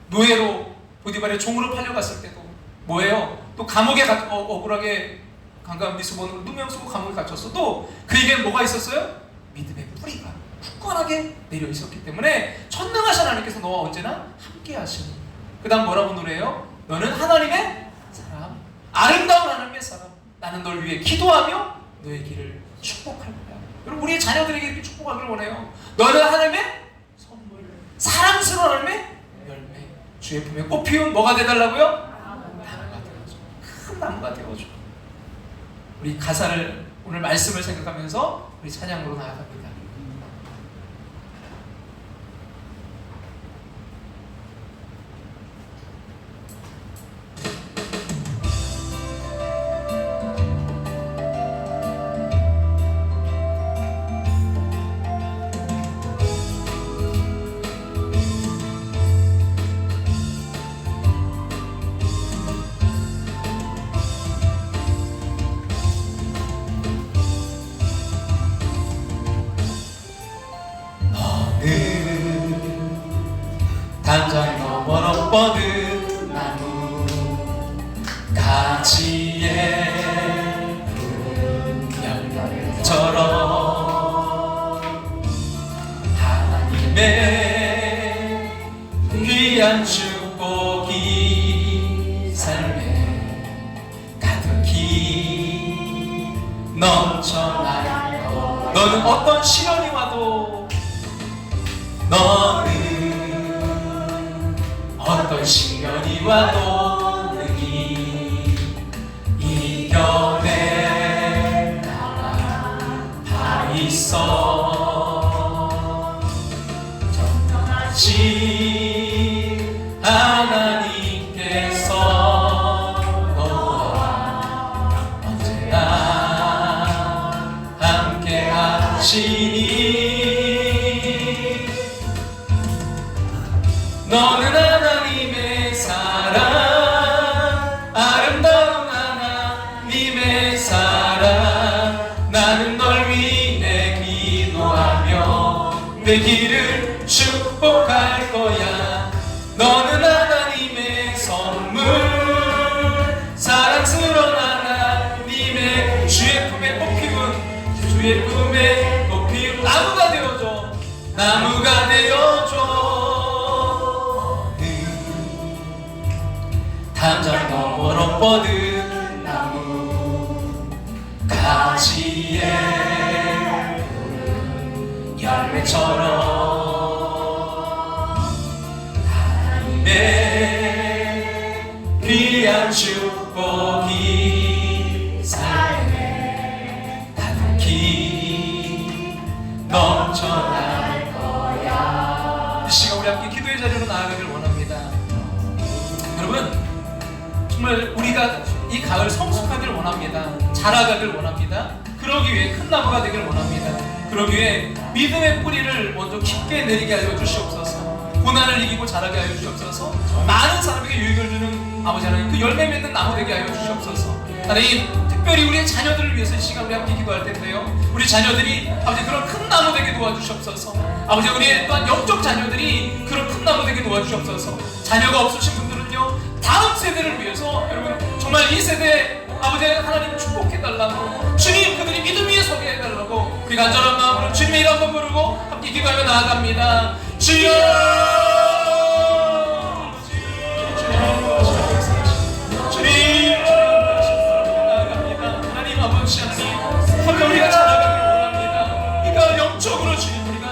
노예로 보디발의 종으로 팔려갔을 때도 뭐예요? 또 감옥에 억울하게 강간 미수본으로 누명 쓰고 감옥에 갇혔어도 그에게는 뭐가 있었어요? 믿음의 뿌리가 굳건하게 내려 있었기 때문에 전능하신 하나님께서 너와 언제나 함께 하시니. 그 다음 뭐라고 노래해요? 너는 하나님의 사람, 아름다운 하나님의 사람. 나는 널 위해 기도하며 너의 길을 축복할 거야. 여러분, 우리의 자녀들에게 이렇게 축복하기를 원해요. 너는 하나님의 선물, 사랑스러운 하나님의 열매, 주의 품에 꽃 피운 뭐가 되달라고요? 나무가 되어줘. 큰 나무가 되어줘. 우리 가사를, 오늘 말씀을 생각하면서 우리 찬양으로 나아갑니다. 담장 너머로 뻗은 나무 가지에 열매처럼 하나님의 귀한 축복이 삶에 가득히 넘쳐날 것. 너는 어떤 시련이 와도, 너는 어떤 시련이 와도 능히 이겨낼 다 있어. 전능하신 하나님께서 너와 언제나 함께 하시니 너는 하나님의 사랑, 아름다운 하나님의 사랑. 나는 널 위해 기도하며 내 길을 축복할 거야. 너는 하나님의 선물, 사랑스러운 하나님의 주의 품에 꽃피운, 주의 품에 꽃피운 나무가 되어줘. 나무가 되어줘. 담장 너머로 뻗은 나무 가지에 열매처럼 하나님의 귀한 축복이 삶에 가득히 넘쳐날 거야. 이 시간 우리 함께 기도의 자리로 나아가길 원합니다. 여러분, 정말 우리가 이 가을 성숙하길 원합니다. 자라가길 원합니다. 그러기 위해 큰 나무가 되길 원합니다. 그러기 위해 믿음의 뿌리를 먼저 깊게 내리게 하여 주시옵소서. 고난을 이기고 자라게 하여 주시옵소서. 많은 사람에게 유익을 주는 아버지 하나님, 그 열매 맺는 나무 되게 하여 주시옵소서. 하나님, 특별히 우리의 자녀들을 위해서 이 시간 우리 함께 기도할 텐데요, 우리 자녀들이 아버지 그런 큰 나무 되게 도와주시옵소서. 아버지, 우리의 또한 영적 자녀들이 그런 큰 나무 되게 도와주시옵소서. 자녀가 없으신 분들은요, 다음 세대를 위해서 여러분 정말 이 세대 아버지 하나님 축복해달라고, 주님 그들이 믿음 위에 서게 해달라고 우리 간절한 마음으로 주님의 이름 한번 부르고 함께 기도하며 나아갑니다. 주여, 주님 나아갑니다. 하나님 아버지 하나님, 더 우리가 자라가길 원합니다. 그러니까 영적으로 주님 우리가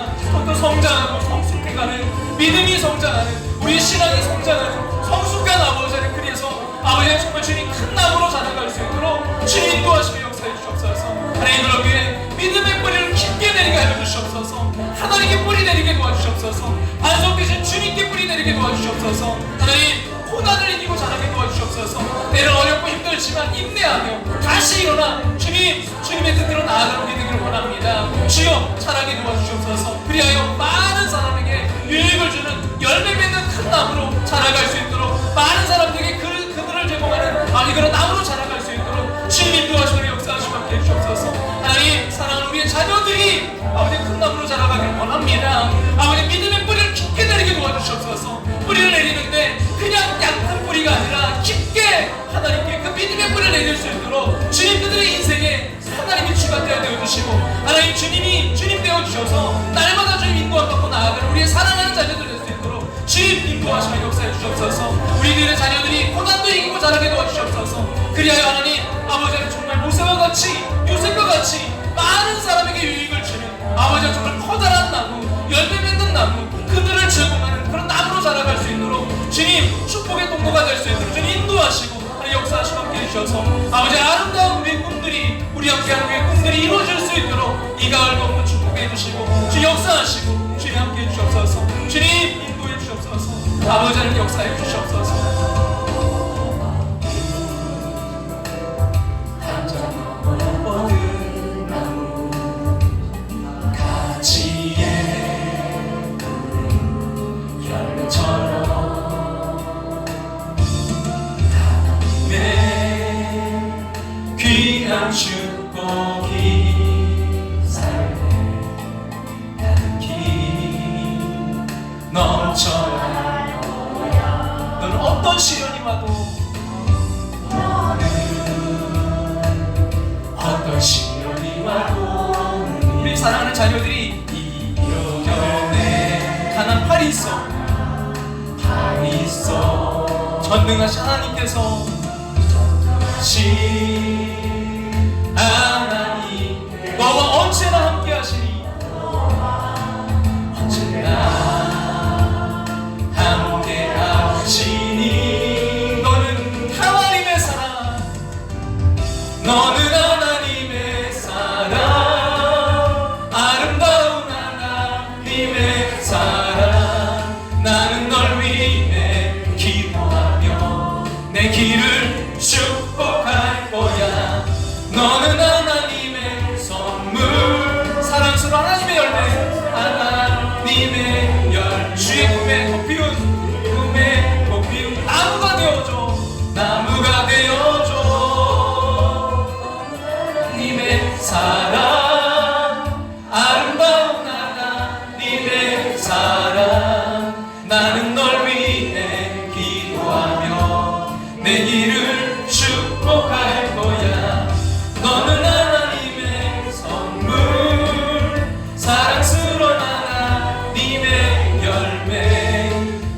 더 성장하고 성숙해가는, 믿음이 성장하는, 우리 신앙이 성장하는 성숙한 아버지를, 그래서 아버지는 정말 주님 큰 나무로 자라갈 수 있도록 주님 인도하시며 역사해 주시옵소서. 하나님, 그러기 위해 믿음의 뿌리를 깊게 내리게 하여 주시옵소서. 하나님께 뿌리 내리게 도와주시옵소서. 반석되신 주님께 뿌리 내리게 도와주시옵소서. 하나님, 고난을 이기고 자라게 도와주시옵소서. 때로 어렵고 힘들지만 인내하며 다시 일어나 주님의 뜻대로 나아가는 우리 되기를 원합니다. 주여, 자라게 도와주시옵소서. 그리하여 많은 사람에게 유익을 주는 열매 맺는 큰 나무로 자라갈 수 있도록, 많은 사람들에게 그들을 제공하는 그런 나무로 자라갈 수 있도록 주님 인도하시고 역사하시고 함께 해주옵소서. 하나님, 사랑하는 우리의 자녀들이 아버지 큰 나무로 자라가길 원합니다. 아버지, 믿음의 뿌리를 깊게 내리게 도와주시옵소서. 뿌리를 내리는데 그냥 얕은 뿌리가 아니라 깊게 하나님께 그 믿음의 뿌리를 내릴 수 있도록 주님 그들의 인생에 하나님이 주가 되어주시고, 하나님 주님이 주님 되어주셔서 날마다 주님 인도함 받고 나아가는 우리의 사랑하는 자녀들 될 수 있도록 주님 인도하시며 역사해 주옵소서. 우리들의 자녀들이 고난 자라게 도와주시옵소서. 그리하여 하나님 아버지는 정말 모세와 같이 요셉과 같이 많은 사람에게 유익을 주는 아버지가 정말 커다란 나무, 열매 맺는 나무, 그들을 제공하는 그런 나무로 자라갈 수 있도록 주님 축복의 동거가 될 수 있도록 주님 인도하시고 역사하시고 함께 해주셔서 아버지 아름다운 우리의 꿈들이 우리 함께하는 우리의 꿈들이 이루어질 수 있도록 이 가을 봄도 축복해 주시고 주 역사하시고 주님 함께 해주시옵소서. 주님 인도해 주시옵소서. 아버지는 역사해 주시옵소서. 귀한 축복이 삶에 가득히 넘쳐날 거야. 너는 어떤 시련이 와도 어떤 시련이 와도 우리 사랑하는 자녀들이 이겨내 가난 팔이 있어 팔이 있어 전능하신 하나님께서 하나님 너와 언제나 함께 하시니 언제나 함께 하시니 너는 하나님의 사랑 너는 하나님의 사랑 아름다운 하나님의 사랑 나는 널 위해 기도하며 내 길을 축복할 거야. 너는 하나님의 선물 사랑스러운 하나님의 열매 하나님의 열 주의 꿈에 꽃 피운 나무가 되어줘. 나무가 되어줘. 하나님의 사랑 아름다운 하나님의 사랑 나는 널 위해 기도하며 내 길을 축복할 거야. 너는 하나님의 선물 사랑스러운 하나님의 열매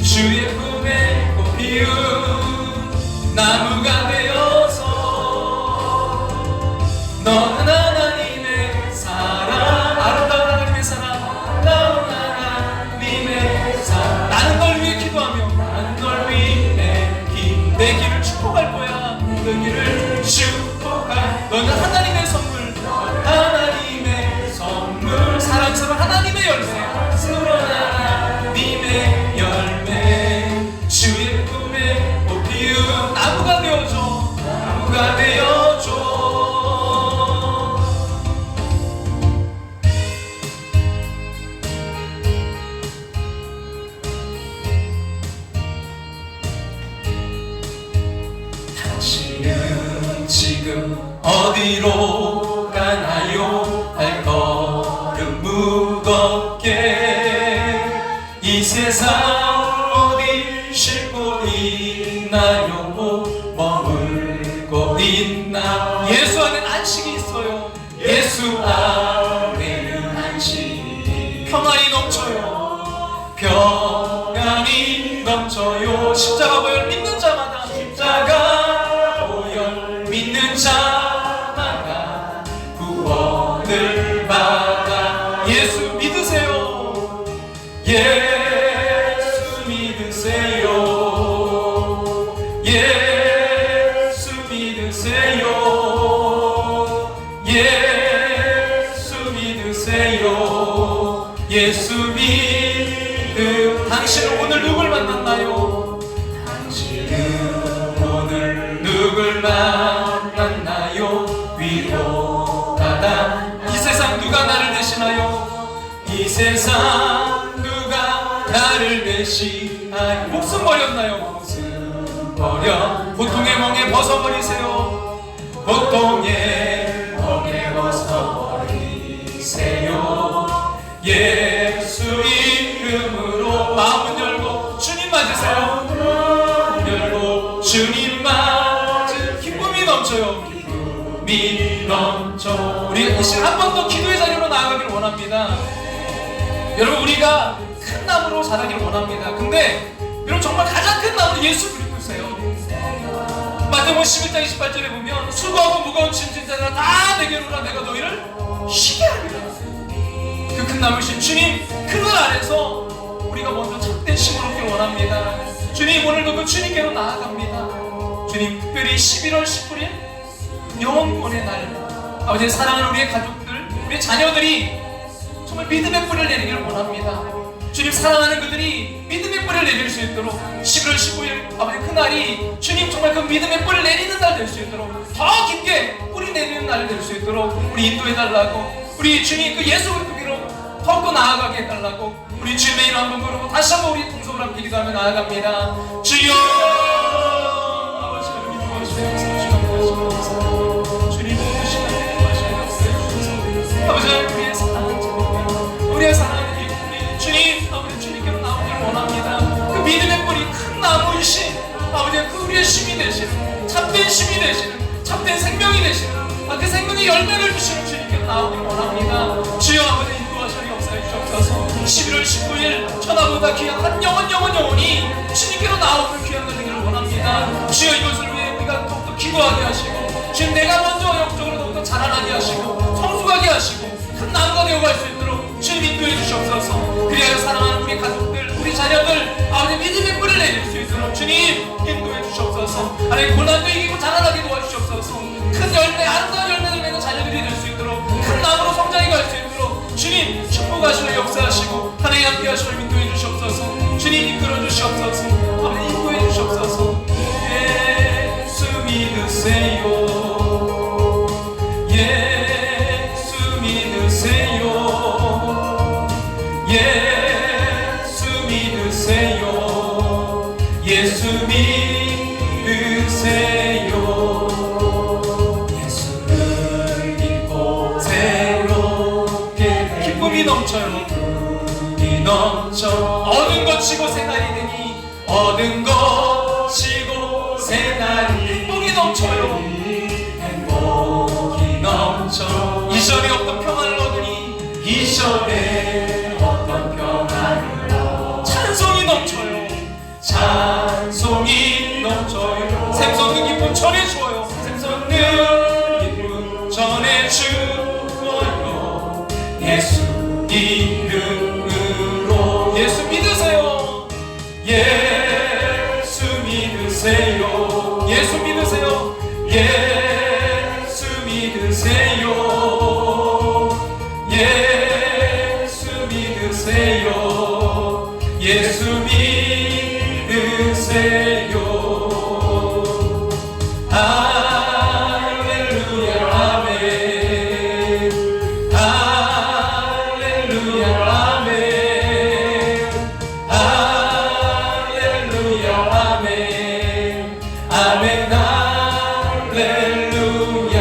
주의 품에 꽃 피운 나무가 되어서 너는 하나님의 사랑 아름다운 하나님의 사랑 아름다운 하나님의 사랑 나는 널 위해 기도하며 나는 널 위해 내 길을 축복할 거야. 그 길을 축복할 너는 하나님의 선물 하나님의 선물 사랑스러운 하나님의 열매 사랑스러운 하나님의 열매 주의 꿈에 꽃 피운 나무가 되어줘. 나무가 되어줘. 당신은 지금 어디로 가나요? 발걸음 무겁게 이 세상 어디 싣고 있나요? 머물고 있나? 예수 안엔 안식이 있어요. 예수 안에는 안식이 평안이 넘쳐요. 평안이 넘쳐요. 십자가 보혈 믿는 자마다 십자가 보혈 믿는 자마다 구원을 받아. 예수 믿으세요. 예수 믿으세요. 예수 믿으세요. 예수 믿으세요. 예수 믿음. 당신은 오늘 누굴 만났나요? 당신은 오늘 누굴 만났나요? 위로받아. 이 세상 누가 나를 대신하여 이 세상 누가 나를 대신하여 목숨 버렸나요? 목숨 버려 고통의 멍에 벗어버리세요. 고통의 멍에 벗어버리세요. 예수 이름으로 마음은 열고 주님 맞으세요. 열고 주님 맞은 기쁨이 넘쳐요. 기쁨이 넘쳐. 우리 이 시간 한 번 더 기도의 자리로 나아가길 원합니다. 여러분 우리가 큰 나무로 자라기를 원합니다. 근데 여러분 정말 가장 큰 나무는 예수 그리스도세요. 마태복음 11장 28절에 보면 수고하고 무거운 짐진 자들아 다 내게로 오라 내가 너희를 쉬게 하리라. 그 큰 나무신 주님 그늘 아래서 우리가 먼저 참된 힘을 얻길 원합니다. 주님 오늘도 그 주님께로 나아갑니다. 주님 특별히 11월 19일 영원권의 날 아버지 사랑하는 우리의 가족들 우리의 자녀들이 정말 믿음의 뿌리를 내리기를 원합니다. 주님 사랑하는 그들이 믿음의 뿌리를 내릴 수 있도록 11월 19일 아버지 그날이 주님 정말 그 믿음의 뿌리를 내리는 날 될 수 있도록 더 깊게 뿌리 내리는 날 될 수 있도록 우리 인도해달라고 우리 주님 그 예수 그리스도로 더욱더 나아가게 해달라고 우리 주님의 이름 한번 부르고 다시 한번 우리 동성을 함께 기도하며 나아갑니다. 주여 아버지를 믿어주세요. 주님 그 시간에 아버지 우리의 사랑하는 자녀들 우리의 사랑하는 우리 주님 아버지 주님께로 나오길 원합니다. 그 믿음의 뿌리 큰 나무이신 아버지 그 우리의 힘이 되시는 참된 힘이 되시는 참된 생명이 되시는 그 생명의 열매를 주시는 주님께로 나오길 원합니다. 주여 아버지 인도하시는 역사에 주옵소서. 11월 19일 천하보다 귀한 한 영혼이 주님께로 나오는 귀한 날 되기를 원합니다. 주여 이것을 위해 우리가 더욱더 기도하게 하시고 주님 내가 먼저 영적으로 더욱더 자라나게 하시고 성숙하게 하시고 큰 나무가 되어갈 수 있도록 주님 인도해 주시옵소서. 그리하여 사랑하는 우리 가족들 우리 자녀들 아버지 믿음의 뿌리를 내릴 수 있도록 주님 인도해 주시옵소서. 하나님 고난도 이기고 자라나게 도와주시옵소서. 큰 열매 아름다운 열매를 맺는 자녀들이 될 수 있도록 큰 나무로 성장해 갈 수 있도록 주님 축복하시고 역사하시고 하나님 함께 하시고 인도해 주시옵소서. 주님 이끌어 주시옵소서. 아버지 인도해 주시옵소서. 예수 믿으세요. 예수 믿으세요. 예수 믿으세요. 예수 믿으세요. 예수를 믿고 새롭게 기쁨이 넘쳐요. 기쁨이 넘쳐 얻은 것 치고 새날이 되니 얻은 것 치고 새날이 행복이 넘쳐요. 행복이 넘쳐 이전에 없던 평안을 얻으니 이전에 없던 평안을 얻 찬송이 넘쳐요. 찬송이 넘쳐요. 샘솟는 기쁨 전해주어요. 샘솟는 기쁨 전해주어요. 예수 이름으로 예수 믿으세요. 예수 믿으세요. 예수 믿으세요. 예수 믿으세요. 예수 믿으세요. 예수 믿으세요. 할렐루야 아멘. 할렐루야 아멘. 할렐루야 아멘. 아멘 할렐루야.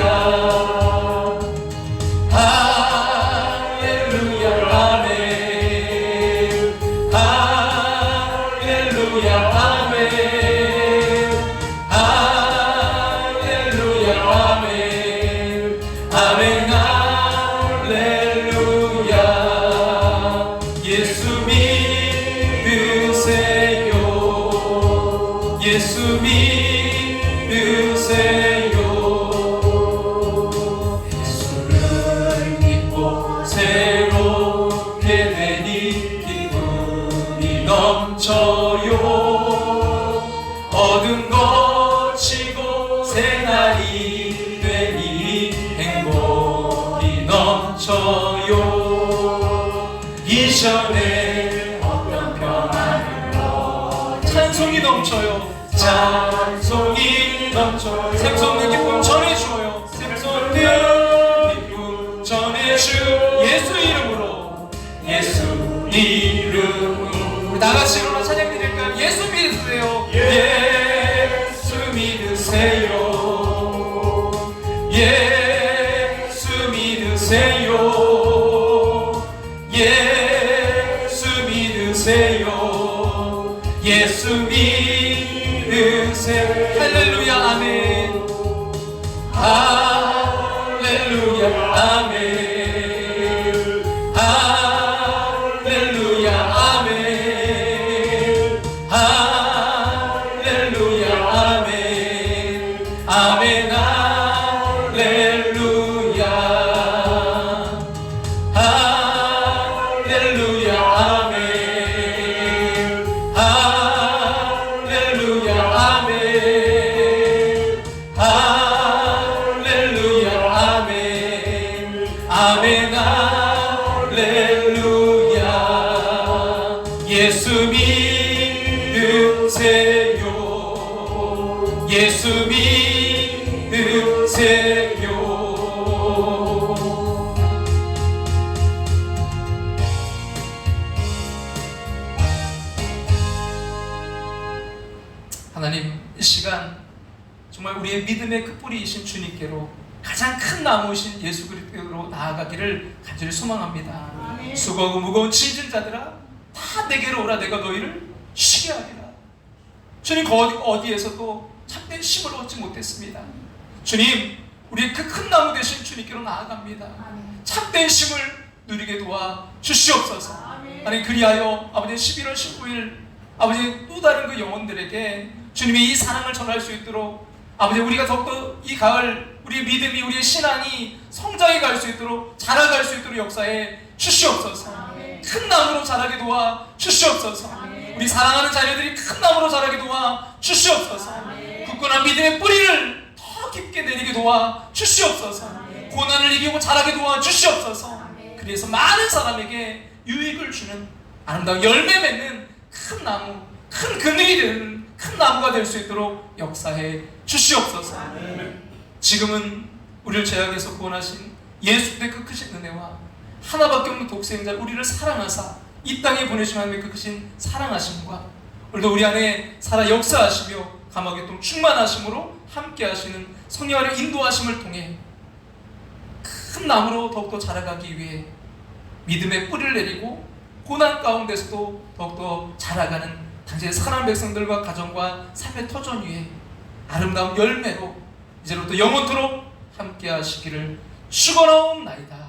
할렐루야 아멘. 할렐루야 아멘. 할렐루야 아멘. 아멘 할렐루야. 예수 믿으세요. 예수 믿으세요. 예수를 믿고 새롭게 되니 기쁨이 넘쳐요. 얻은 것 치고 새날이 되니 행복이 넘쳐요. 이전에 어떤 평안을 얻 찬송이 넘쳐요. 찬송이 넘쳐요. 샘솟는 기쁨 전해주어요. 샘솟는 기쁨 전해주 예수 이름으로 예수 이름으로 우리 다같이 일어나 찬양 드릴까요? 예수 믿으세요. 예수 믿으세요. 예수 믿으세요. 예수 믿으세요. 예수 믿으세요. 할렐루야 아멘. 할렐루야 아멘. 할렐루야 아멘. 할렐루야 아멘. 예수 믿으세요. 예수 믿으세요. 하나님, 이 시간 정말 우리의 믿음의 그 뿌리이신 주님께로 가장 큰 나무이신 예수 그리스도로 나아가기를 간절히 소망합니다. 수고하고 무거운 짐진 자들아 다 내게로 오라. 내가 너희를 쉬게 하리라. 주님, 그 어디에서도 참된 힘을 얻지 못했습니다. 주님, 우리의 그 큰 나무 되신 주님께로 나아갑니다. 참된 힘을 누리게 도와 주시옵소서. 하나님, 그리하여 아버지 11월 19일 아버지 또 다른 그 영혼들에게 주님의 이 사랑을 전할 수 있도록 아버지 우리가 더욱더 이 가을 우리의 믿음이, 우리의 신앙이 성장해 갈 수 있도록, 자라갈 수 있도록 역사해 주시옵소서. 큰 나무로 자라게 도와 주시옵소서. 우리 사랑하는 자녀들이 큰 나무로 자라게 도와 주시옵소서. 굳건한 믿음의 뿌리를 더 깊게 내리게 도와 주시옵소서. 고난을 이기고 자라게 도와 주시옵소서. 그래서 많은 사람에게 유익을 주는 아름다운 열매 맺는 큰 나무, 큰 그늘이 되는 큰 나무가 될 수 있도록 역사해 주시옵소서. 지금은 우리를 죄악에서 구원하신 예수의 그 크신 은혜와 하나밖에 없는 독생자 우리를 사랑하사 이 땅에 보내신 하나님의 그 크신 사랑하심과 오늘도 우리 안에 살아 역사하시며 감옥에 또 충만하심으로 함께 하시는 성령의 인도하심을 통해 큰 나무로 더욱더 자라가기 위해 믿음의 뿌리를 내리고 고난 가운데서도 더욱더 자라가는 당신의 사랑하는 백성들과 가정과 삶의 터전 위에 아름다운 열매로 이제로부터 영원토록 함께 하시기를 축원하옵나이다.